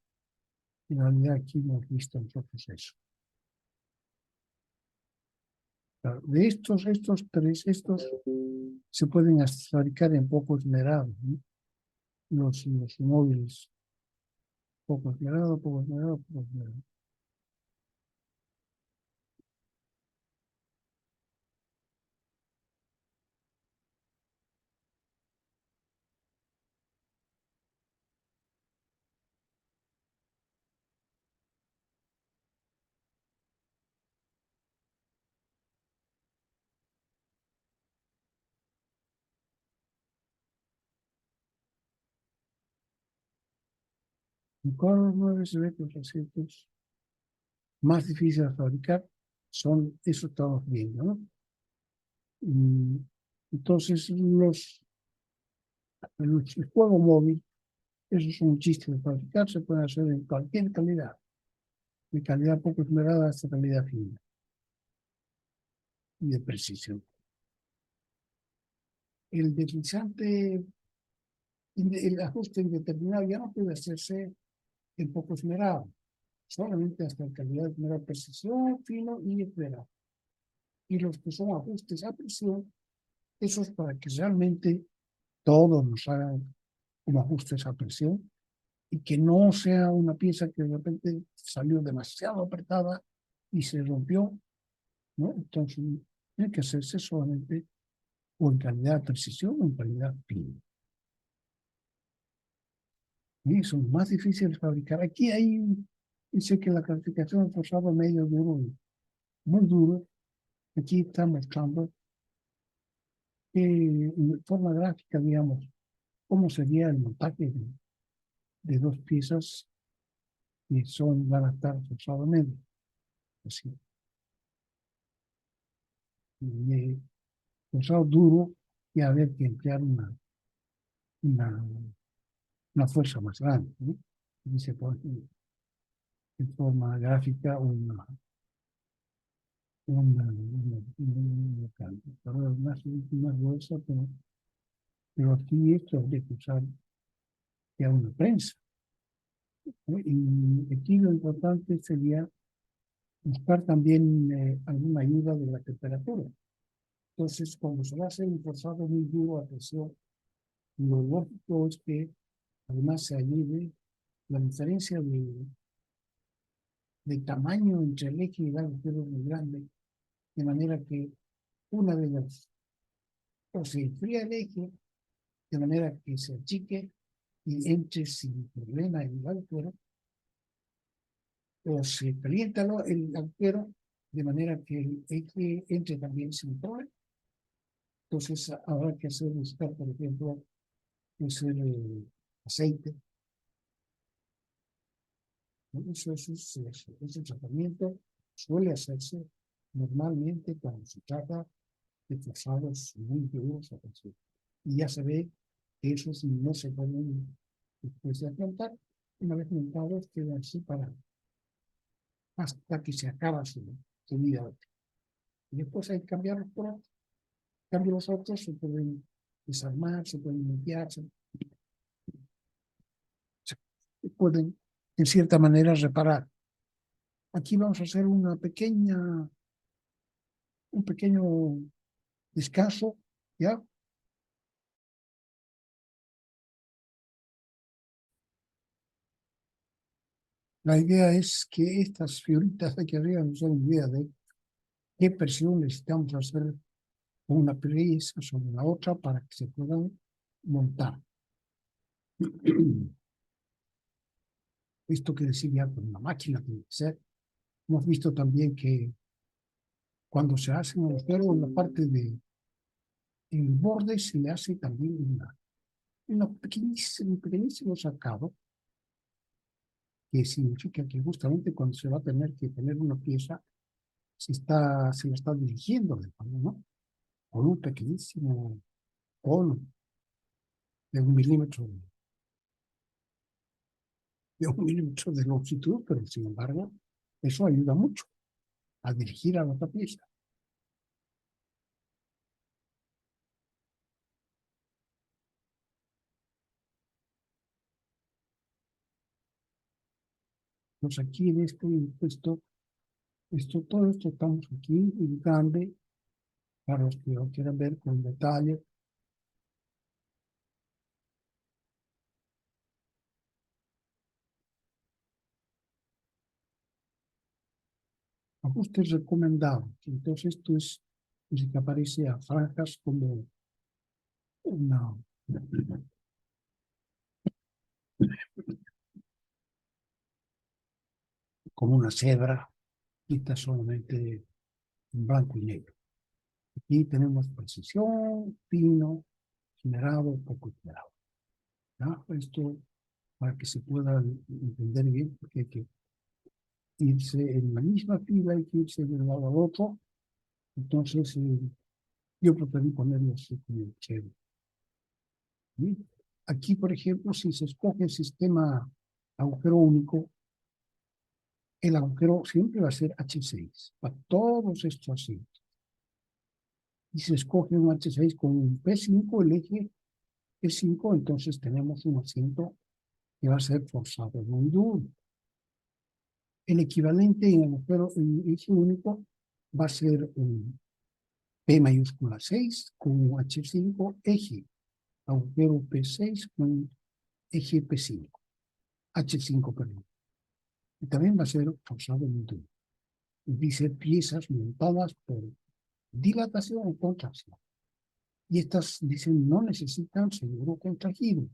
En realidad aquí hemos visto nosotros eso. Claro, de estos tres, se pueden fabricar en poco esmerado, ¿no? Los móviles, poco esmerado, poco esmerado, poco esmerado. En cuadro 9 se ve que los asientos más difíciles de fabricar son, eso estamos viendo, ¿no? Entonces, el juego móvil, eso es un chiste de fabricar, se puede hacer en cualquier calidad, de calidad poco esmerada hasta calidad fina y de precisión. El deslizante, el ajuste indeterminado ya no puede hacerse en poco esmerado, solamente hasta calidad esmerada, precisión, fino y esmerado. Y los que son ajustes a presión, esos para que realmente todos nos hagan como ajustes a presión y que no sea una pieza que de repente salió demasiado apretada y se rompió, ¿no? Entonces, tiene que hacerse solamente o en calidad de precisión o en calidad fina. Y son más difíciles de fabricar. Aquí dice que la calificación es forzado medio duro, muy duro. Aquí está mostrando en forma gráfica, digamos, cómo sería el montaje de dos piezas que van a estar forzado medio. Así. Y, forzado duro y haber que emplear una, una fuerza más grande, ¿no? Y se pone en forma gráfica más gruesa, pero aquí esto habría que usar ya una prensa, Y aquí lo importante sería buscar también alguna ayuda de la temperatura. Entonces, cuando se va a hacer un forzado muy duro a presión, lo lógico es que además se ayude la diferencia de tamaño entre el eje y el agujero es muy grande, de manera que una de las, o se enfría el eje, de manera que se achique y entre sin problema en el agujero, o se calienta el agujero, de manera que el eje entre también sin problema. Entonces habrá que hacer, buscar, por ejemplo, hacer aceite. ¿No? Ese tratamiento suele hacerse normalmente cuando se trata de forzados muy duros a presión. Y ya se ve que esos no se pueden después de afrontar. Una vez montados, quedan así para hasta que se acaba su vida útil. Y después hay que cambiarlos por otros. En cambio, los otros se pueden desarmar, se pueden limpiar, se pueden, en cierta manera, reparar. Aquí vamos a hacer un pequeño descanso, ¿ya? La idea es que estas figuritas de aquí arriba nos den idea de qué presión necesitamos hacer con una pieza sobre la otra para que se puedan montar. Esto que decir ya con una máquina tiene que ser. Hemos visto también que cuando se hace un agujero en la parte de el borde se le hace también un pequeñísimo sacado, que significa que justamente cuando se va a tener que tener una pieza, se la está dirigiendo de mano, ¿no? Con un pequeñísimo cono de 1 milímetro, de 1 milímetro de longitud, pero sin embargo, eso ayuda mucho a dirigir a la otra pieza. Entonces aquí en todo esto estamos aquí en grande, para los que lo quieran ver con detalle. Ajustes recomendados. Entonces esto es que aparece a franjas una, como una cebra, y está solamente en blanco y negro. Aquí tenemos precisión, fino, generado, poco generado. ¿Ya? Esto para que se pueda entender bien, porque hay que irse en la misma fila, hay que irse de un lado al otro. Entonces, yo preferí ponerlo así como chévere. ¿Sí? Aquí, por ejemplo, si se escoge el sistema agujero único, el agujero siempre va a ser H6 para todos estos asientos. Y se escoge un H6 con un P5, el eje P5, entonces tenemos un asiento que va a ser forzado muy duro. El equivalente en agujero en eje único va a ser un P mayúscula 6 con un H5 eje, agujero P6 con eje P5, H5, perdón. Y también va a ser forzado muy duro. Dice piezas montadas por dilatación o contracción. Y estas dicen no necesitan seguro contraído.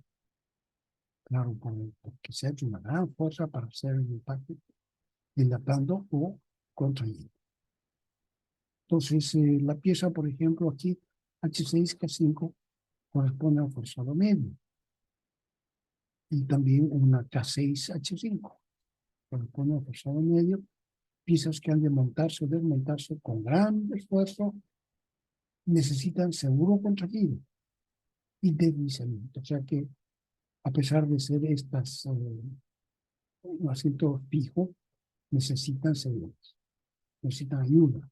Claro, porque se ha hecho una gran fuerza para hacer el impacto dilatando o contrayendo. Entonces, la pieza, por ejemplo, aquí, H6K5, corresponde a un forzado medio. Y también una K6H5, corresponde a un forzado medio. Piezas que han de montarse o desmontarse con gran esfuerzo necesitan seguro contraído y deslizamiento. O sea que, a pesar de ser estas un asiento fijo, necesitan seguros, necesitan ayuda.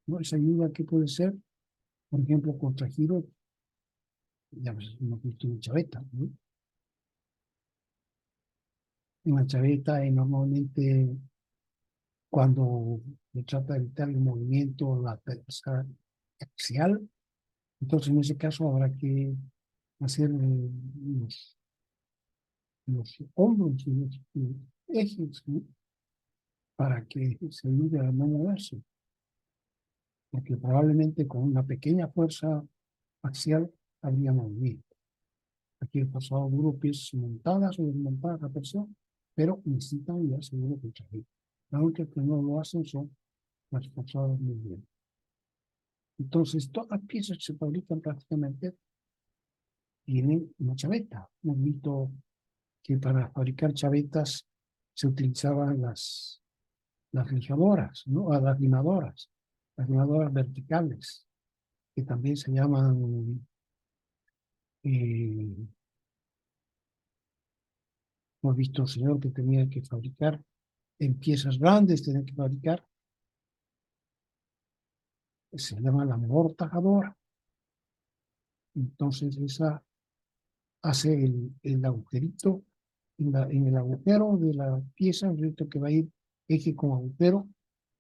¿No? Esa ayuda que puede ser, por ejemplo, contragiro, ya hemos visto una chaveta, ¿no? En la chaveta normalmente cuando se trata de evitar el movimiento la axial, entonces en ese caso habrá que hacer los hombros y los ejes, ¿no? Para que se ayude a no moverse, porque probablemente con una pequeña fuerza axial habría movimiento. Aquí el forzado duro, piezas montadas o desmontadas a presión, pero necesitan ya seguro contraído. Las únicas que no lo hacen son las forzadas muy bien. Entonces, todas las piezas que se fabrican prácticamente tienen una chaveta. Hemos visto que para fabricar chavetas se utilizaban las lijadoras, ¿no? A las limadoras verticales, que también se llaman, hemos visto un señor que tenía que fabricar en piezas grandes, tenía que fabricar, se llama la amortajadora. Entonces esa hace el agujerito en el agujero de la pieza, el resto que va a ir eje con agujero.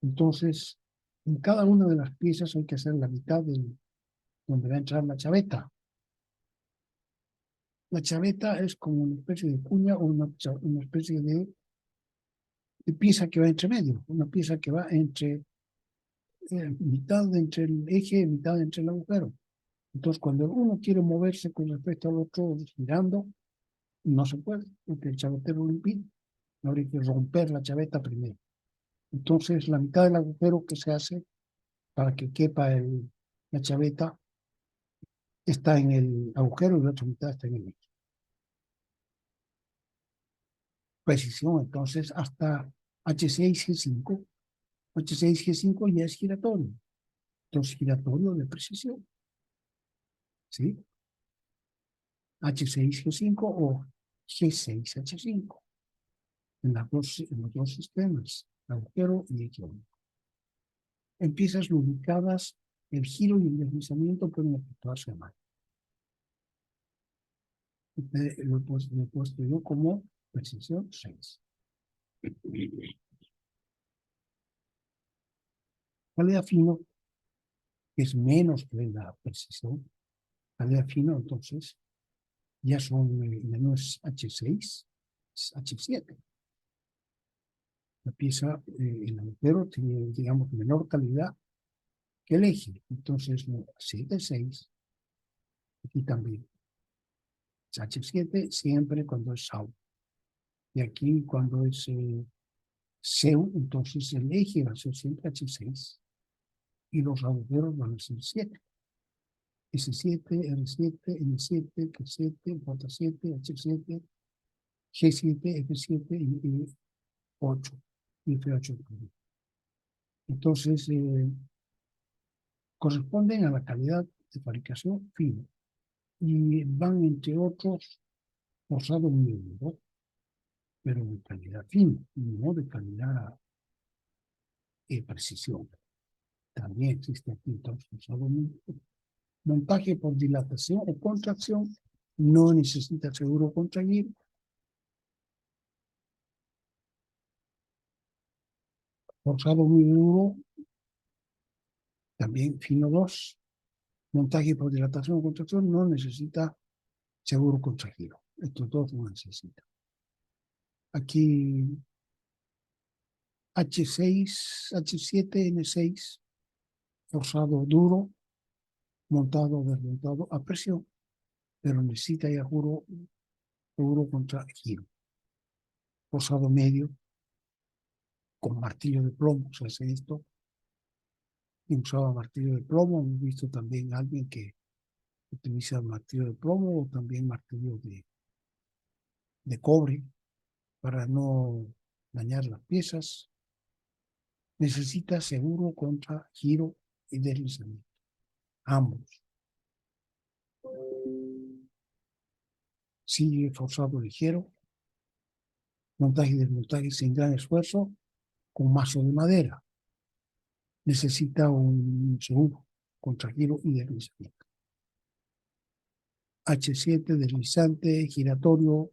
Entonces, en cada una de las piezas hay que hacer la mitad donde va a entrar la chaveta. La chaveta es como una especie de cuña o una especie de pieza que va entre medio, una pieza que va entre mitad entre el eje y mitad entre el agujero. Entonces, cuando uno quiere moverse con respecto al otro girando, no se puede, porque el chavetero lo impide. Habría que romper la chaveta primero. Entonces, la mitad del agujero que se hace para que quepa la chaveta está en el agujero y la otra mitad está en el eje. Precisión, entonces, hasta H6G5. H6G5 ya es giratorio. Entonces, giratorio de precisión. ¿Sí? H6G5 o G6H5. En los dos sistemas, agujero y eje. En piezas lubricadas, el giro y el deslizamiento pueden efectuarse a mano. Lo he puesto yo como precisión 6. Calidad fino, que es menos que la precisión. Calidad fino, entonces, ya son menos H6, es H7. La pieza, el agujero tiene, digamos, menor calidad que el eje. Entonces, 7, 6, aquí también. Es H7 siempre cuando es SAU. Y aquí cuando es SEU, entonces el eje va a ser siempre H6 y los agujeros van a ser 7. S7, R7, N7, Q7, J7, H7, G7, F7 y 8. Y F8. Entonces, corresponden a la calidad de fabricación fina y van, entre otros, forzado mínimo, ¿no? Pero de calidad fina, no de calidad y precisión. También existe aquí entonces forzado mínimo. Montaje por dilatación o contracción no necesita seguro contraído. Forzado muy duro, también fino 2. Montaje por dilatación o contracción no necesita seguro contraído. Estos dos no necesitan. Aquí H6, H7, N6, forzado duro, montado o desmontado a presión, pero necesita ya seguro contra giro. Forzado medio, con martillo de plomo, se hace esto. Y usaba martillo de plomo. Hemos visto también a alguien que utiliza martillo de plomo o también martillo de cobre para no dañar las piezas. Necesita seguro contra giro y deslizamiento. Ambos. Sigue forzado ligero. Montaje y desmontaje sin gran esfuerzo con mazo de madera. Necesita un seguro contra giro y deslizamiento. H7, deslizante, giratorio,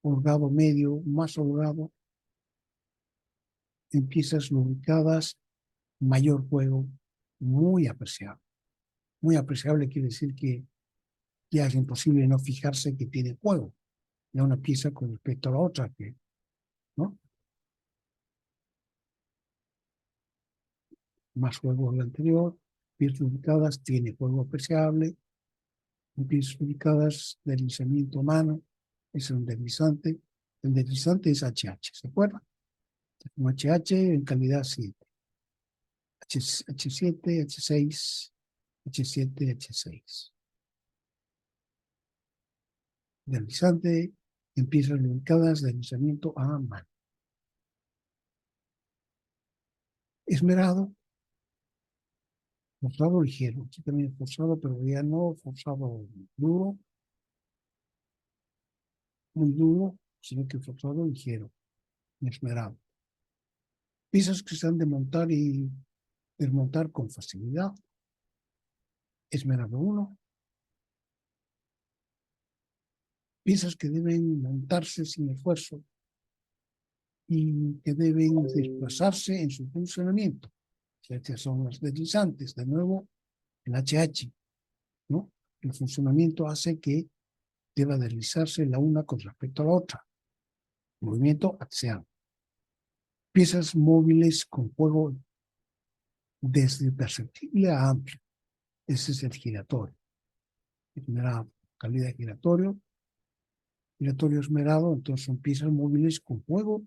holgado medio, más holgado, en piezas lubricadas, mayor juego, muy apreciable. Muy apreciable quiere decir que ya es imposible no fijarse que tiene juego, ya una pieza con respecto a la otra, que, ¿no? Más juego que la anterior, piezas lubricadas, tiene juego apreciable, piezas lubricadas, deslizamiento a mano, es un deslizante. El deslizante es HH, ¿se acuerdan? Un HH en calidad 7. H7, H6, H7, H6. Deslizante en piezas lubricadas, deslizamiento a mano. Esmerado, forzado ligero. Aquí también forzado, pero ya no forzado duro, muy duro, sino que forzado ligero, esmerado. Piezas que se han de montar y desmontar con facilidad. Esmerado 1. Piezas que deben montarse sin esfuerzo y que deben desplazarse en su funcionamiento. Estas son las deslizantes. De nuevo, el HH, ¿no? El funcionamiento hace que deba deslizarse la una con respecto a la otra. Movimiento axial. Piezas móviles con juego desde perceptible a amplio. Ese es el giratorio. Esmerado, calidad giratorio. Giratorio esmerado, entonces son piezas móviles con juego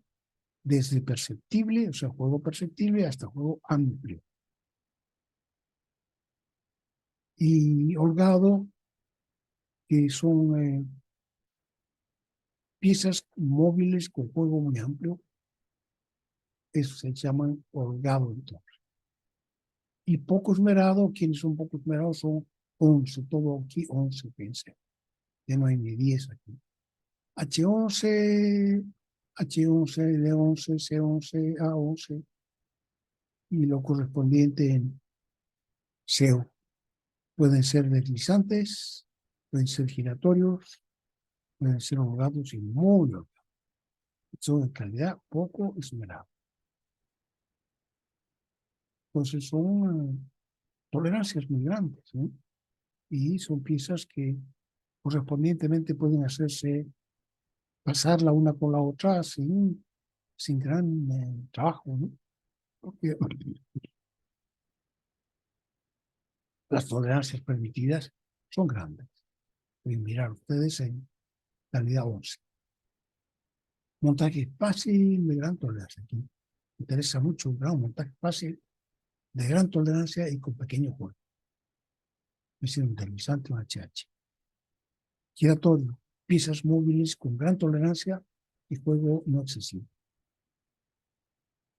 desde perceptible, o sea, juego perceptible hasta juego amplio. Y holgado, que son piezas móviles con juego muy amplio, eso se llaman holgado entonces. Y poco esmerado, quienes son poco esmerados son 11, todo aquí 11, pensé. Ya no hay ni 10 aquí. H11, H11, D11, C11, A11 y lo correspondiente en SEO. Pueden ser deslizantes, pueden ser giratorios, pueden ser holgados y muy holgados. Son de calidad poco esmerado. Entonces son tolerancias muy grandes, ¿eh? Y son piezas que correspondientemente pueden hacerse pasar la una con la otra sin gran trabajo, ¿no? Porque las tolerancias permitidas son grandes. Pueden mirar ustedes en calidad 11. Montaje fácil de gran tolerancia. Aquí me interesa mucho un montaje fácil de gran tolerancia y con pequeño juego. Es decir, un deslizante, un HH. Giratorio, piezas móviles con gran tolerancia y juego no excesivo.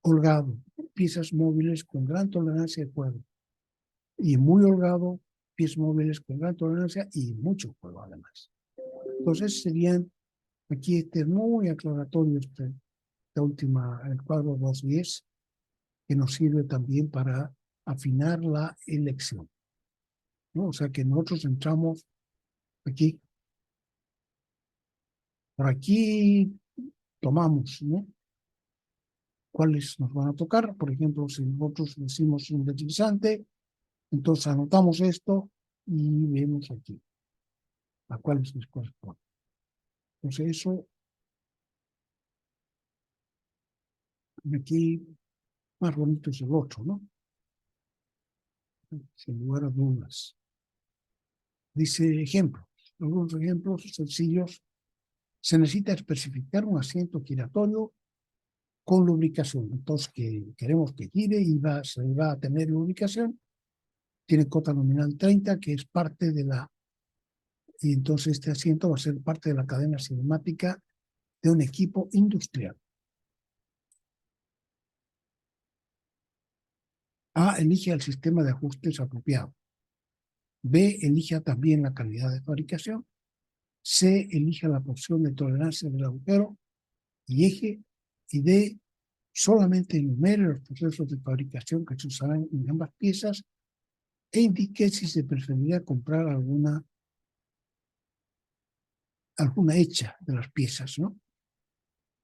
Holgado, piezas móviles con gran tolerancia de juego. Y muy holgado, piezas móviles con gran tolerancia y mucho juego además. Entonces serían, aquí este muy aclaratorio esta última, el cuadro 210, que nos sirve también para afinar la elección, ¿no? O sea que nosotros entramos aquí, por aquí tomamos, ¿no? ¿Cuáles nos van a tocar? Por ejemplo, si nosotros decimos un deslizante, entonces anotamos esto y vemos aquí a cuáles les corresponde. Entonces eso, aquí más bonito es el otro, ¿no? Sin lugar a dudas. Dice ejemplos, algunos ejemplos sencillos. Se necesita especificar un asiento giratorio con lubricación. Entonces, que queremos que gire y se va a tener lubricación. Tiene cota nominal 30, que es parte de la... Y entonces este asiento va a ser parte de la cadena cinemática de un equipo industrial. A, elige el sistema de ajustes apropiado. B, elija también la calidad de fabricación. C, elija la porción de tolerancia del agujero y eje. Y D, solamente enumere los procesos de fabricación que se usarán en ambas piezas e indique si se preferiría comprar alguna hecha de las piezas, ¿no?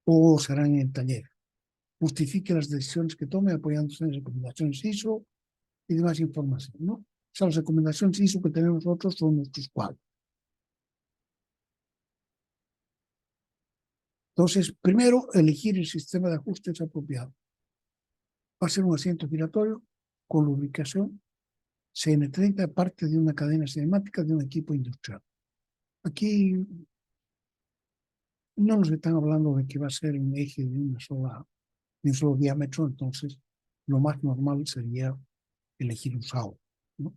o será en el taller. Justifique las decisiones que tome apoyándose en recomendaciones ISO y demás información, ¿no? O sea, las recomendaciones ISO que tenemos nosotros son nuestros cuadros. Entonces, primero, elegir el sistema de ajustes apropiado. Va a ser un asiento giratorio con lubricación CN30, parte de una cadena cinemática de un equipo industrial. Aquí no nos están hablando de que va a ser un eje de un solo diámetro, entonces lo más normal sería elegir un SAO, ¿no?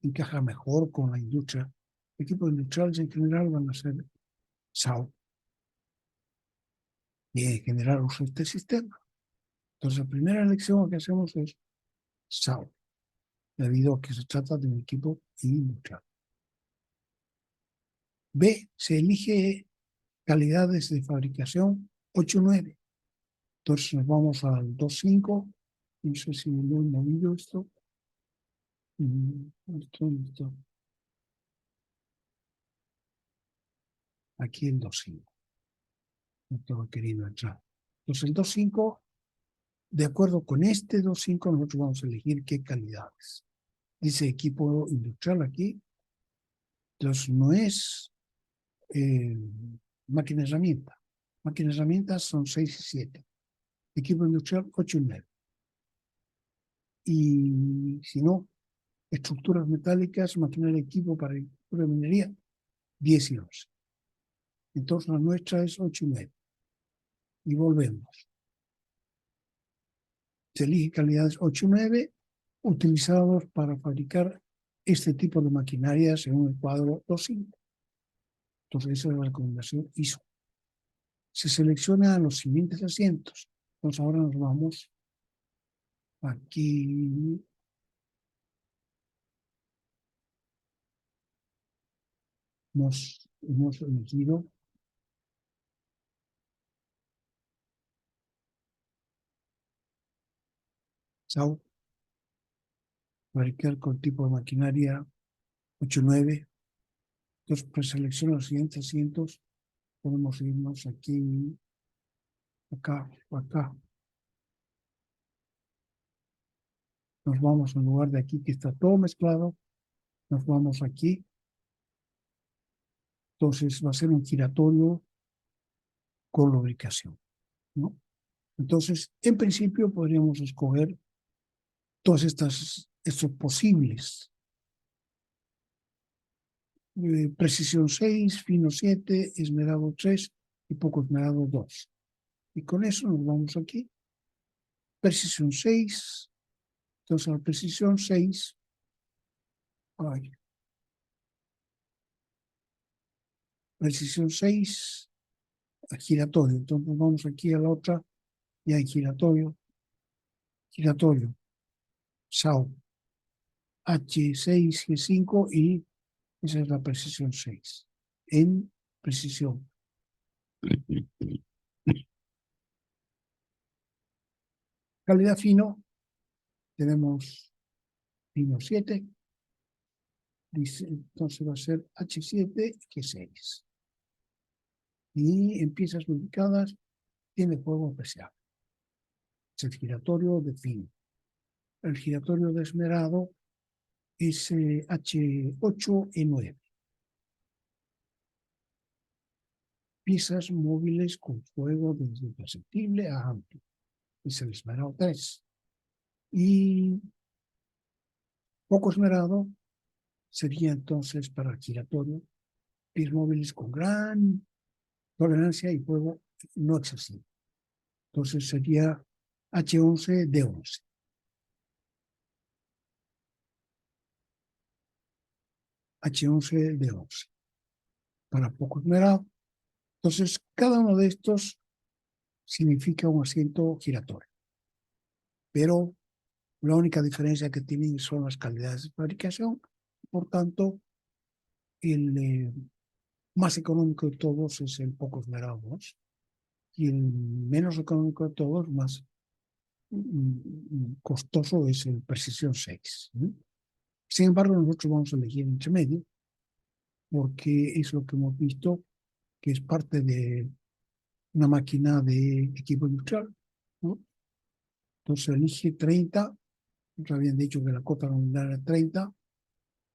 Encaja mejor con la industria. Equipos industriales en general van a ser SAO. Y en general uso este sistema. Entonces, la primera elección que hacemos es SAO, debido a que se trata de un equipo industrial. B, se elige calidades de fabricación 8-9. Entonces nos vamos al 2.5. No sé si lo he movido esto. Esto. Aquí el 2.5. No estaba queriendo entrar. Entonces el 2.5, de acuerdo con este 2.5, nosotros vamos a elegir qué calidades. Dice equipo industrial aquí. Entonces no es máquina herramienta. Máquinas herramientas son 6 y 7. Equipo industrial 8 y 9. Y si no, estructuras metálicas, maquinaria de equipo para agricultura y minería, 10 y 11. Entonces la nuestra es 8 y 9. Y volvemos. Se elige calidades 8 y 9 utilizados para fabricar este tipo de maquinaria según el cuadro 2.5. Entonces esa es la recomendación ISO. Se seleccionan los siguientes asientos. Entonces ahora nos vamos aquí. Hemos elegido SAO, fabricar con tipo de maquinaria 8-9. Entonces preselecciona los siguientes asientos. Podemos irnos aquí, acá o acá. Nos vamos en lugar de aquí que está todo mezclado. Nos vamos aquí. Entonces va a ser un giratorio con lubricación, ¿no? Entonces, en principio podríamos escoger todas estos posibles. Precisión 6, fino 7, esmerado 3 y poco esmerado 2. Y con eso nos vamos aquí. Precisión 6. Entonces, la precisión 6. Ay, precisión 6, giratorio. Entonces, vamos aquí a la otra y hay giratorio. Giratorio. SAO. H6, G5 y esa es la precisión 6. En precisión. Calidad fino. Tenemos fino 7. Dice, entonces va a ser H7, G6. Y en piezas lubricadas tiene juego especial. Es el giratorio de fino. El giratorio de esmerado es H8E9. Piezas móviles con fuego desde imperceptible a amplio. Es el esmerado 3. Y poco esmerado sería entonces para el giratorio, piezas móviles con gran tolerancia y fuego no excesivo. Entonces sería H11D11. H11D11. Para poco esmerado. Entonces, cada uno de estos significa un asiento giratorio. Pero la única diferencia que tienen son las calidades de fabricación. Por tanto, el más económico de todos es el poco esmerado 2 y el menos económico de todos, más costoso, es el Precisión 6. Sin embargo, nosotros vamos a elegir entre medio porque es lo que hemos visto que es parte de una máquina de equipo industrial, ¿no? Entonces elige 30, nos habían dicho que la cota nominal era 30,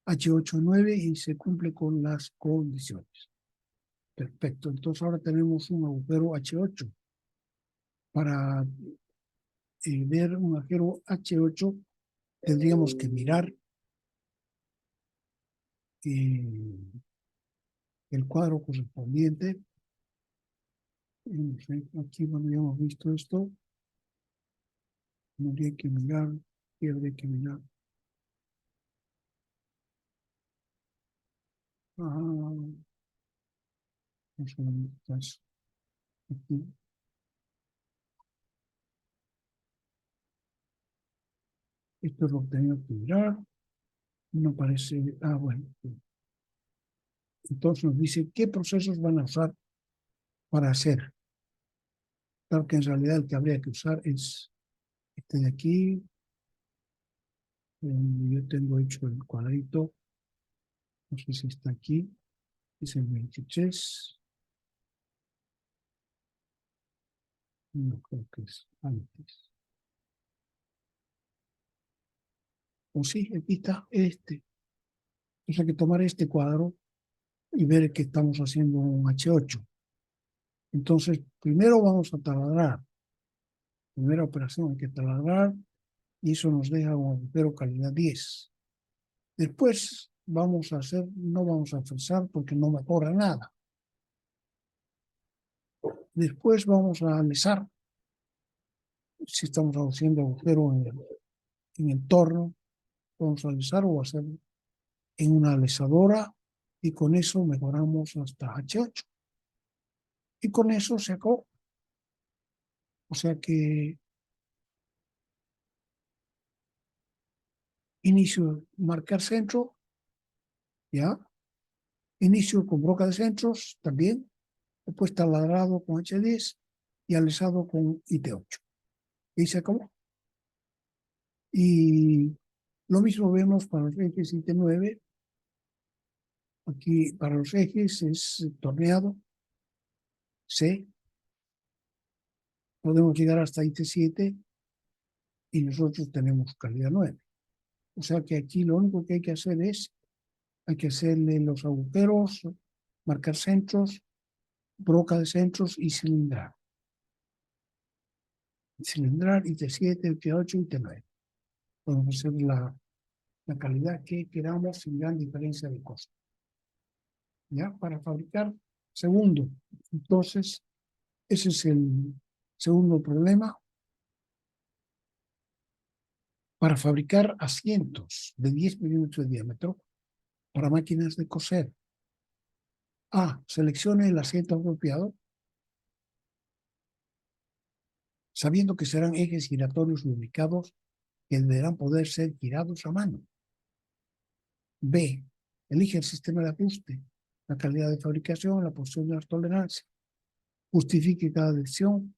H8,9 y se cumple con las condiciones. Perfecto, entonces ahora tenemos un agujero H8. Para ver un agujero H8 tendríamos que mirar el cuadro correspondiente. Aquí, bueno, ya hemos visto esto. Habría que mirar, y habría que mirar. Entonces, aquí. Esto es lo que tengo que mirar. No parece. Bueno. Entonces nos dice qué procesos van a usar para hacer. Claro que en realidad el que habría que usar es este de aquí. Yo tengo hecho el cuadrito. No sé si está aquí. Es el 23. No creo que es antes. O sí, aquí está este. Entonces hay que tomar este cuadro y ver que estamos haciendo un H8. Entonces, primero vamos a taladrar. Primera operación hay que taladrar y eso nos deja un agujero calidad 10. Después no vamos a fresar porque no mejora nada. Después vamos a alisar. Si estamos haciendo agujero en el torno, vamos a alisar o hacer en una alisadora y con eso mejoramos hasta H8. Y con eso se acabó. O sea que inicio marcar centro, ya. Inicio con broca de centros también. Después taladrado con H10 y alisado con IT8. Y se acabó. Y lo mismo vemos para los ejes IT9. Aquí para los ejes es torneado C. Podemos llegar hasta IT7 y nosotros tenemos calidad 9. O sea que aquí lo único que hay que hacer es, hay que hacerle los agujeros, marcar centros, broca de centros y cilindrar. Cilindrar, IT7, IT8, IT9. Podemos hacer la calidad que queramos sin gran diferencia de costo. ¿Ya? Para fabricar segundo. Entonces, ese es el segundo problema. Para fabricar asientos de 10 milímetros de diámetro para máquinas de coser. Seleccione el asiento apropiado, sabiendo que serán ejes giratorios lubricados que deberán poder ser girados a mano. B. Elige el sistema de ajuste, la calidad de fabricación, la posición de las tolerancias. Justifique cada decisión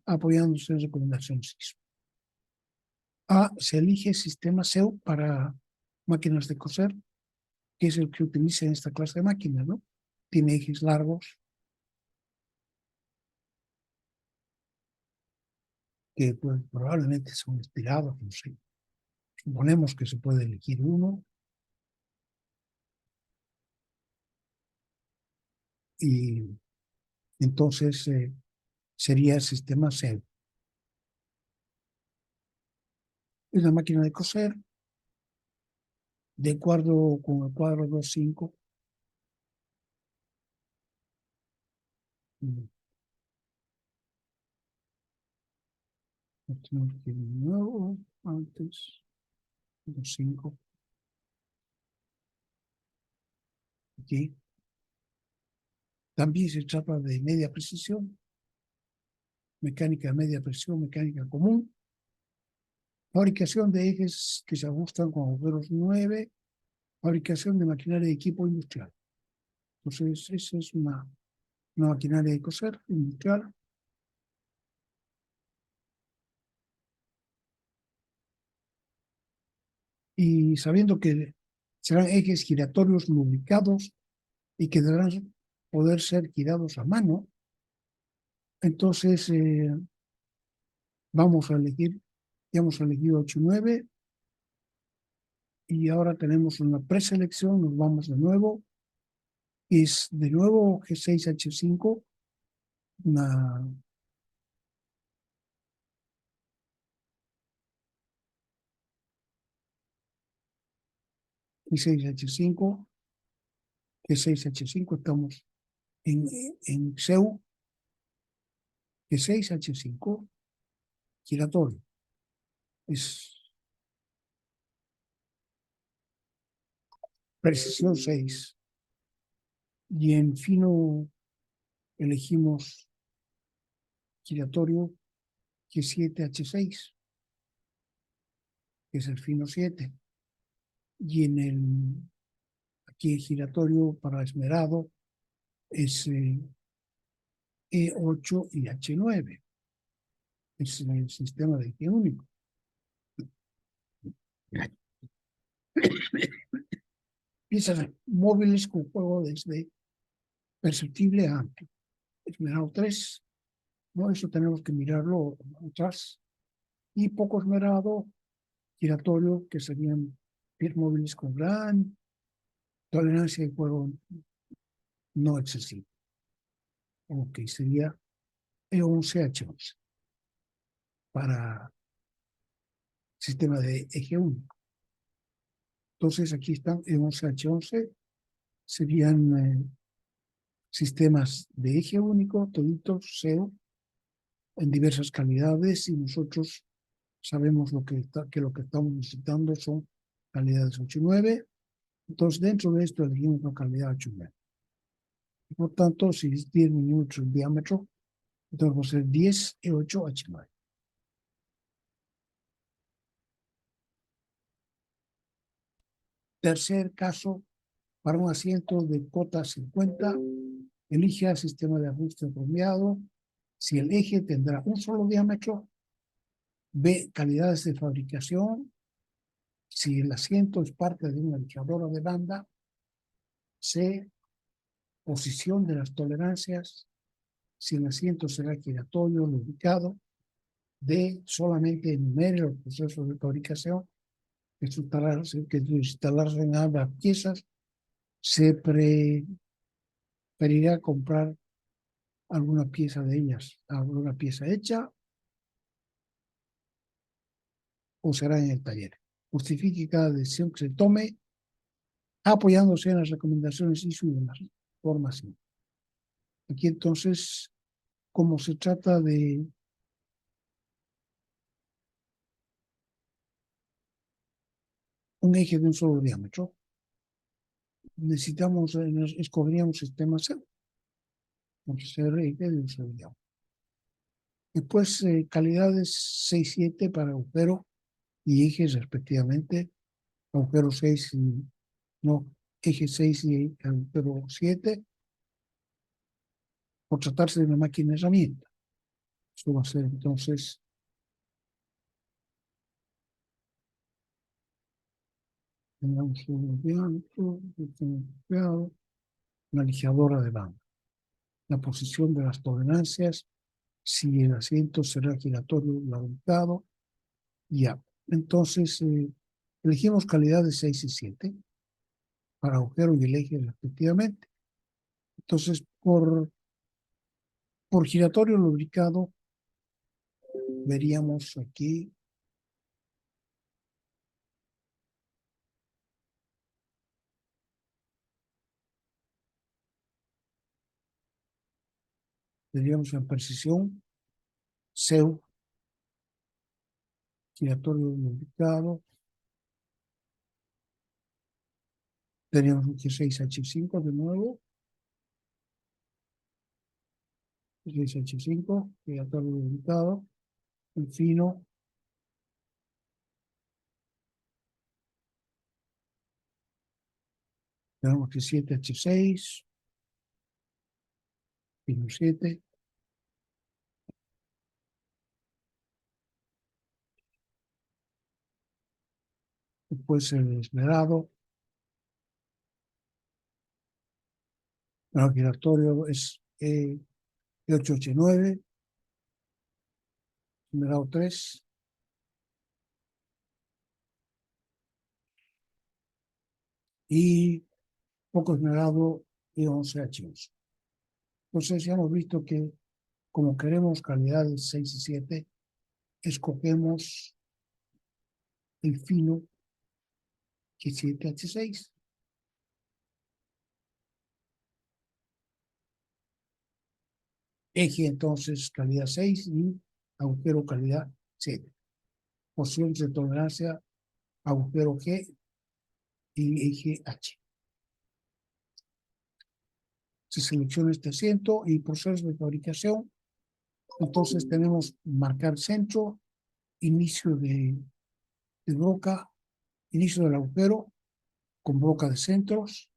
apoyándose en recomendaciones ISO. Se elige sistema SEO para máquinas de coser, que es el que utiliza en esta clase de máquinas, ¿no? Tiene ejes largos que pues, probablemente son estirados, no sé. Suponemos que se puede elegir uno y entonces sería el sistema SEO. Es la máquina de coser de acuerdo con el cuadro 2.5. Tenemos que ir de nuevo antes 2.5. Aquí. También se trata de media precisión, mecánica de media presión, mecánica común, fabricación de ejes que se ajustan con agujeros 9, fabricación de maquinaria de equipo industrial. Entonces, esa es una maquinaria de coser industrial. Y sabiendo que serán ejes giratorios lubricados y que deberán poder ser girados a mano, Entonces, vamos a elegir, ya hemos elegido 8 y 9, y ahora tenemos una preselección, nos vamos de nuevo, es de nuevo G6H5, una G6H5, G6H5, estamos en CEU, G6H5, giratorio, es precisión 6, y en fino elegimos giratorio G7H6, que es el fino 7, y aquí el giratorio para esmerado es E8 y H9, es el sistema de eje único. Piezas móviles con juego desde perceptible a amplio. Esmerado 3, ¿no? Eso tenemos que mirarlo atrás. Y poco esmerado, giratorio, que serían piezas móviles con gran tolerancia de juego no excesivo. Ok, sería E11H11 para sistema de eje único. Entonces aquí están E11H11, serían sistemas de eje único, toditos, SEO, en diversas calidades, y nosotros sabemos que lo que estamos necesitando son calidades 8 y 9. Entonces, dentro de esto elegimos una calidad 8 y 9. Por tanto, si es 10 milímetros el diámetro, entonces va a ser 10 E8 H9. Tercer caso, para un asiento de cota 50, elige el sistema de ajuste bromeado. Si el eje tendrá un solo diámetro, B, calidades de fabricación. Si el asiento es parte de una lijadora de banda, C, posición de las tolerancias. Si el asiento será giratorio, lubricado. D, solamente enumere los procesos de fabricación que instalarse en ambas piezas. Se preferirá comprar alguna pieza de ellas, alguna pieza hecha, o será en el taller. Justifique cada decisión que se tome apoyándose en las recomendaciones y su formación. Aquí entonces, como se trata de un eje de un solo diámetro, escogeríamos sistema C, porque se eje de un solo diámetro. Después, calidades 6 y 7 para agujero y ejes respectivamente, agujero 6 y no, eje 6 y agujero 7, por tratarse de una máquina herramienta. Esto va a ser entonces tenemos un diámetro, una lijadora de banda. La posición de las tolerancias, si el asiento será giratorio o lamentado, ya. Entonces, elegimos calidades 6 y 7 para agujero y el eje respectivamente. Entonces, por giratorio lubricado, veríamos aquí veríamos en precisión, SEU, giratorio lubricado, teníamos un G6H5 de nuevo, G6H5, giratorio lubricado, el fino, tenemos G7H6, fino 7, después el esmerado, el giratorio es E8H9, Numerado 3. Y poco esmerado y 11H11. Entonces ya hemos visto que como queremos calidades 6 y 7, escogemos el fino que 7H6. Eje entonces calidad 6 y agujero calidad 7. Porciones de tolerancia agujero G y eje H. Se selecciona este asiento y proceso de fabricación. Entonces tenemos marcar centro, inicio de broca, inicio del agujero con broca de centros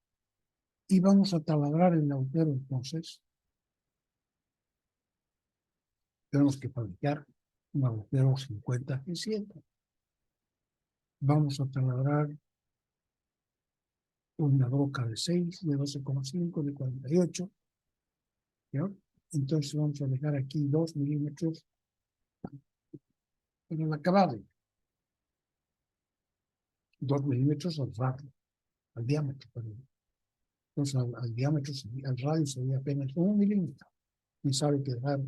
y vamos a taladrar el agujero. Entonces tenemos que fabricar un agujero 50G7. Vamos a taladrar una broca de 6, de 12,5, de 48. ¿Ya? Entonces vamos a dejar aquí 2 milímetros en el acabado. 2 milímetros al diámetro. Perdón. Entonces al diámetro, al radio sería apenas 1 milímetro. ¿Quién sabe que dejar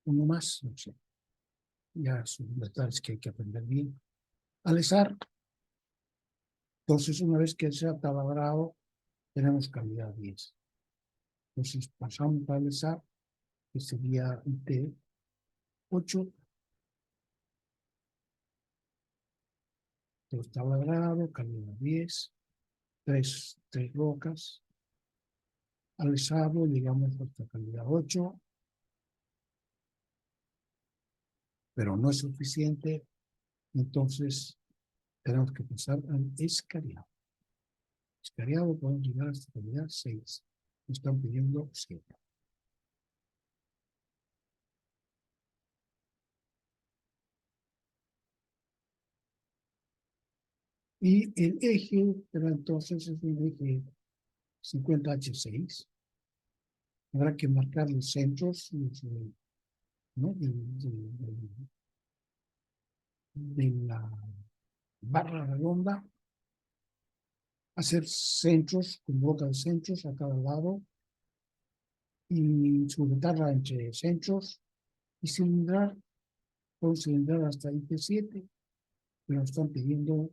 uno más? No sé. Ya son detalles que hay que aprender bien. Alisar. Entonces una vez que se ha taladrado, tenemos calidad 10. Entonces pasamos a alisar, que sería T8. Todo taladrado, calidad 10. Tres rocas. Alisado, llegamos hasta calidad 8. Pero no es suficiente. Entonces tenemos que pasar al escariado. Escariado podemos llegar hasta calidad 6. Nos están pidiendo 7. Y el eje, pero entonces es un eje 50H6. Habrá que marcar los centros, ¿no? de la barra redonda, hacer centros con broca de centros a cada lado y sujetarla entre centros y cilindrar. Puedo cilindrar hasta H7, pero nos están pidiendo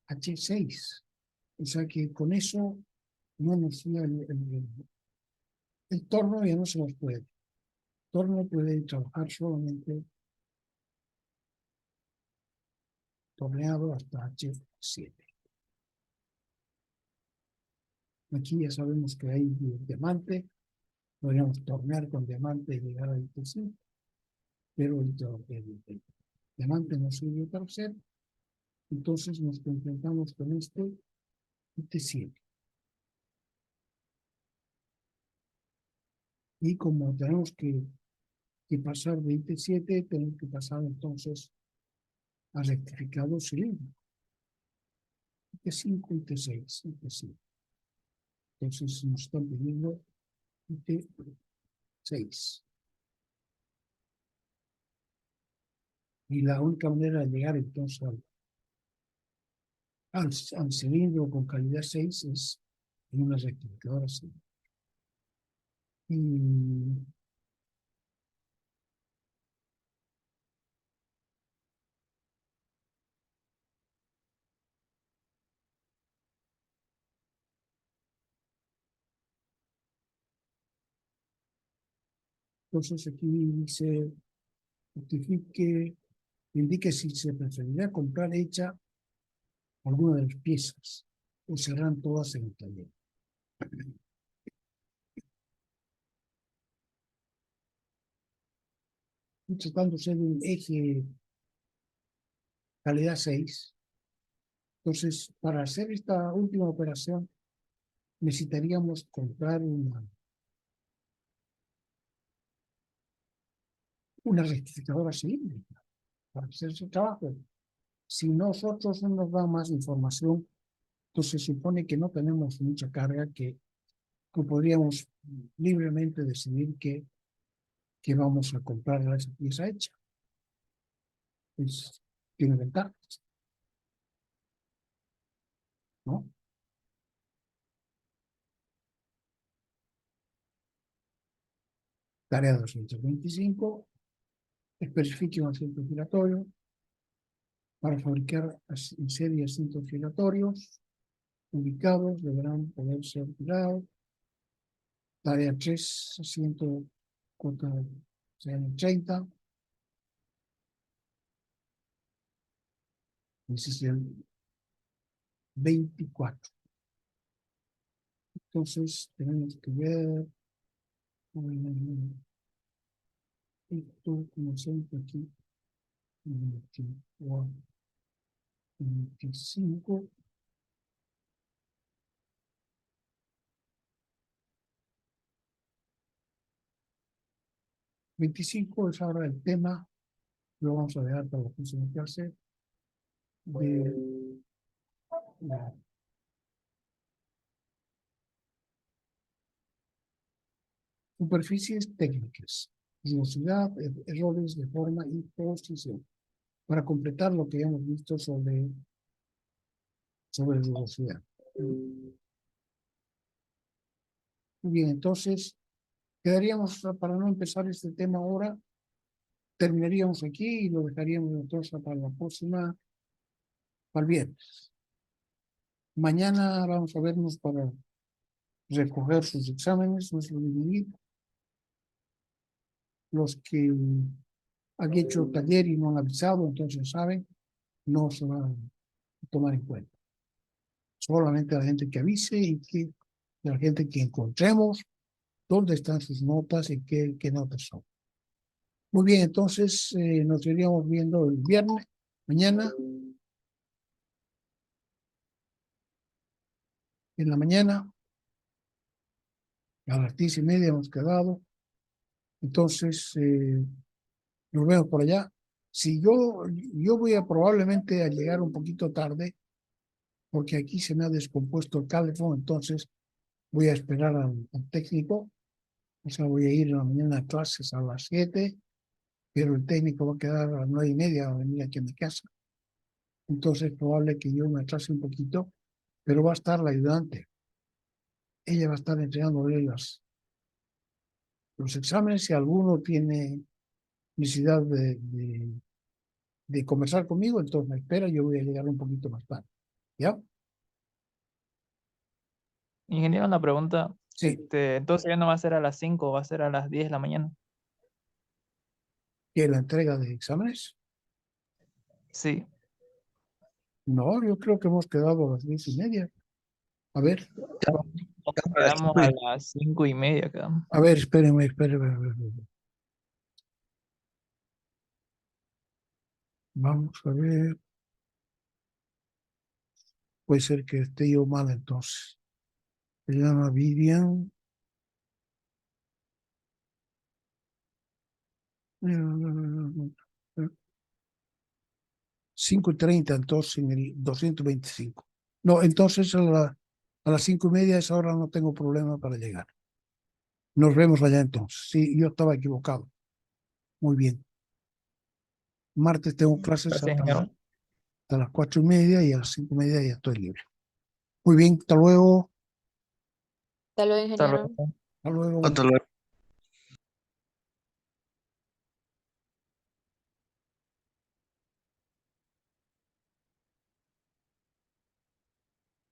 H6. O sea que con eso no nos el torno ya no se nos puede. El torno puede trabajar solamente torneado hasta H7. Aquí ya sabemos que hay diamante, podríamos tornear con diamante y llegar a H5, pero el diamante no sirve para hacer, entonces nos contentamos con este T7. Y como tenemos que pasar de T7, tenemos que pasar entonces a rectificado cilíndrico. T5 y T6, T5. Entonces nos están pidiendo T6. Y la única manera de llegar entonces al cilindro con calidad 6 es en una rectificadora así. Y entonces aquí dice, indique si se preferiría comprar hecha alguna de las piezas o serán todas en el taller. Tratándose de un eje calidad 6, entonces para hacer esta última operación necesitaríamos comprar una rectificadora cilíndrica para hacer ese trabajo. Si nosotros no nos da más información, entonces se supone que no tenemos mucha carga, que podríamos libremente decidir que vamos a comprar esa pieza hecha. pues, tiene ventajas, ¿no? Tarea 225, especifique un asiento giratorio para fabricar en serie asientos giratorios ubicados, deberán poder ser girados. Tarea 3, asiento CN30. Ese es el 24. Entonces, tenemos que ver esto como siempre aquí, 24, 25. Es ahora el tema, lo vamos a dejar para la próxima clase, de la superficies técnicas, velocidad, errores de forma y posición, para completar lo que ya hemos visto sobre velocidad. Muy bien, entonces, quedaríamos, para no empezar este tema ahora, terminaríamos aquí y lo dejaríamos entonces para la próxima, para el viernes. Mañana vamos a vernos para recoger sus exámenes, nuestro dividir. Los que han hecho taller y no han avisado, entonces saben, no se van a tomar en cuenta. Solamente la gente que avise y que la gente que encontremos dónde están sus notas y qué notas son. Muy bien, entonces nos iríamos viendo el viernes, mañana, en la mañana, a las 10:30 hemos quedado. Entonces, nos vemos por allá. Si yo voy a probablemente a llegar un poquito tarde, porque aquí se me ha descompuesto el teléfono, entonces voy a esperar al técnico. O sea, voy a ir en la mañana a clases a las 7, pero el técnico va a quedar a las 9:30, va a venir aquí a mi casa. Entonces es probable que yo me atrase un poquito, pero va a estar la ayudante. Ella va a estar entregándole los exámenes. Si alguno tiene necesidad de conversar conmigo, entonces me espera, yo voy a llegar un poquito más tarde. ¿Ya? Ingeniero, una pregunta. Sí. Entonces ya no va a ser a las 5, va a ser a las 10 de la mañana. ¿Que la entrega de exámenes? Sí. No, yo creo que hemos quedado a las 10:30. A ver. Quedamos a las 5:30, quedamos. A ver, espérenme. Vamos a ver. Puede ser que esté yo mal entonces. Se llama Vivian. 5:30, entonces en el 225. No, entonces a las 5:30 a esa hora no tengo problema para llegar. Nos vemos allá entonces. Sí, yo estaba equivocado. Muy bien. Martes tengo clases Gracias, ingeniero. hasta las 4:30 y a las 5:30 ya estoy libre. Muy bien, hasta luego. Hasta luego, Hasta ingeniero. luego. Hasta luego. Hasta luego.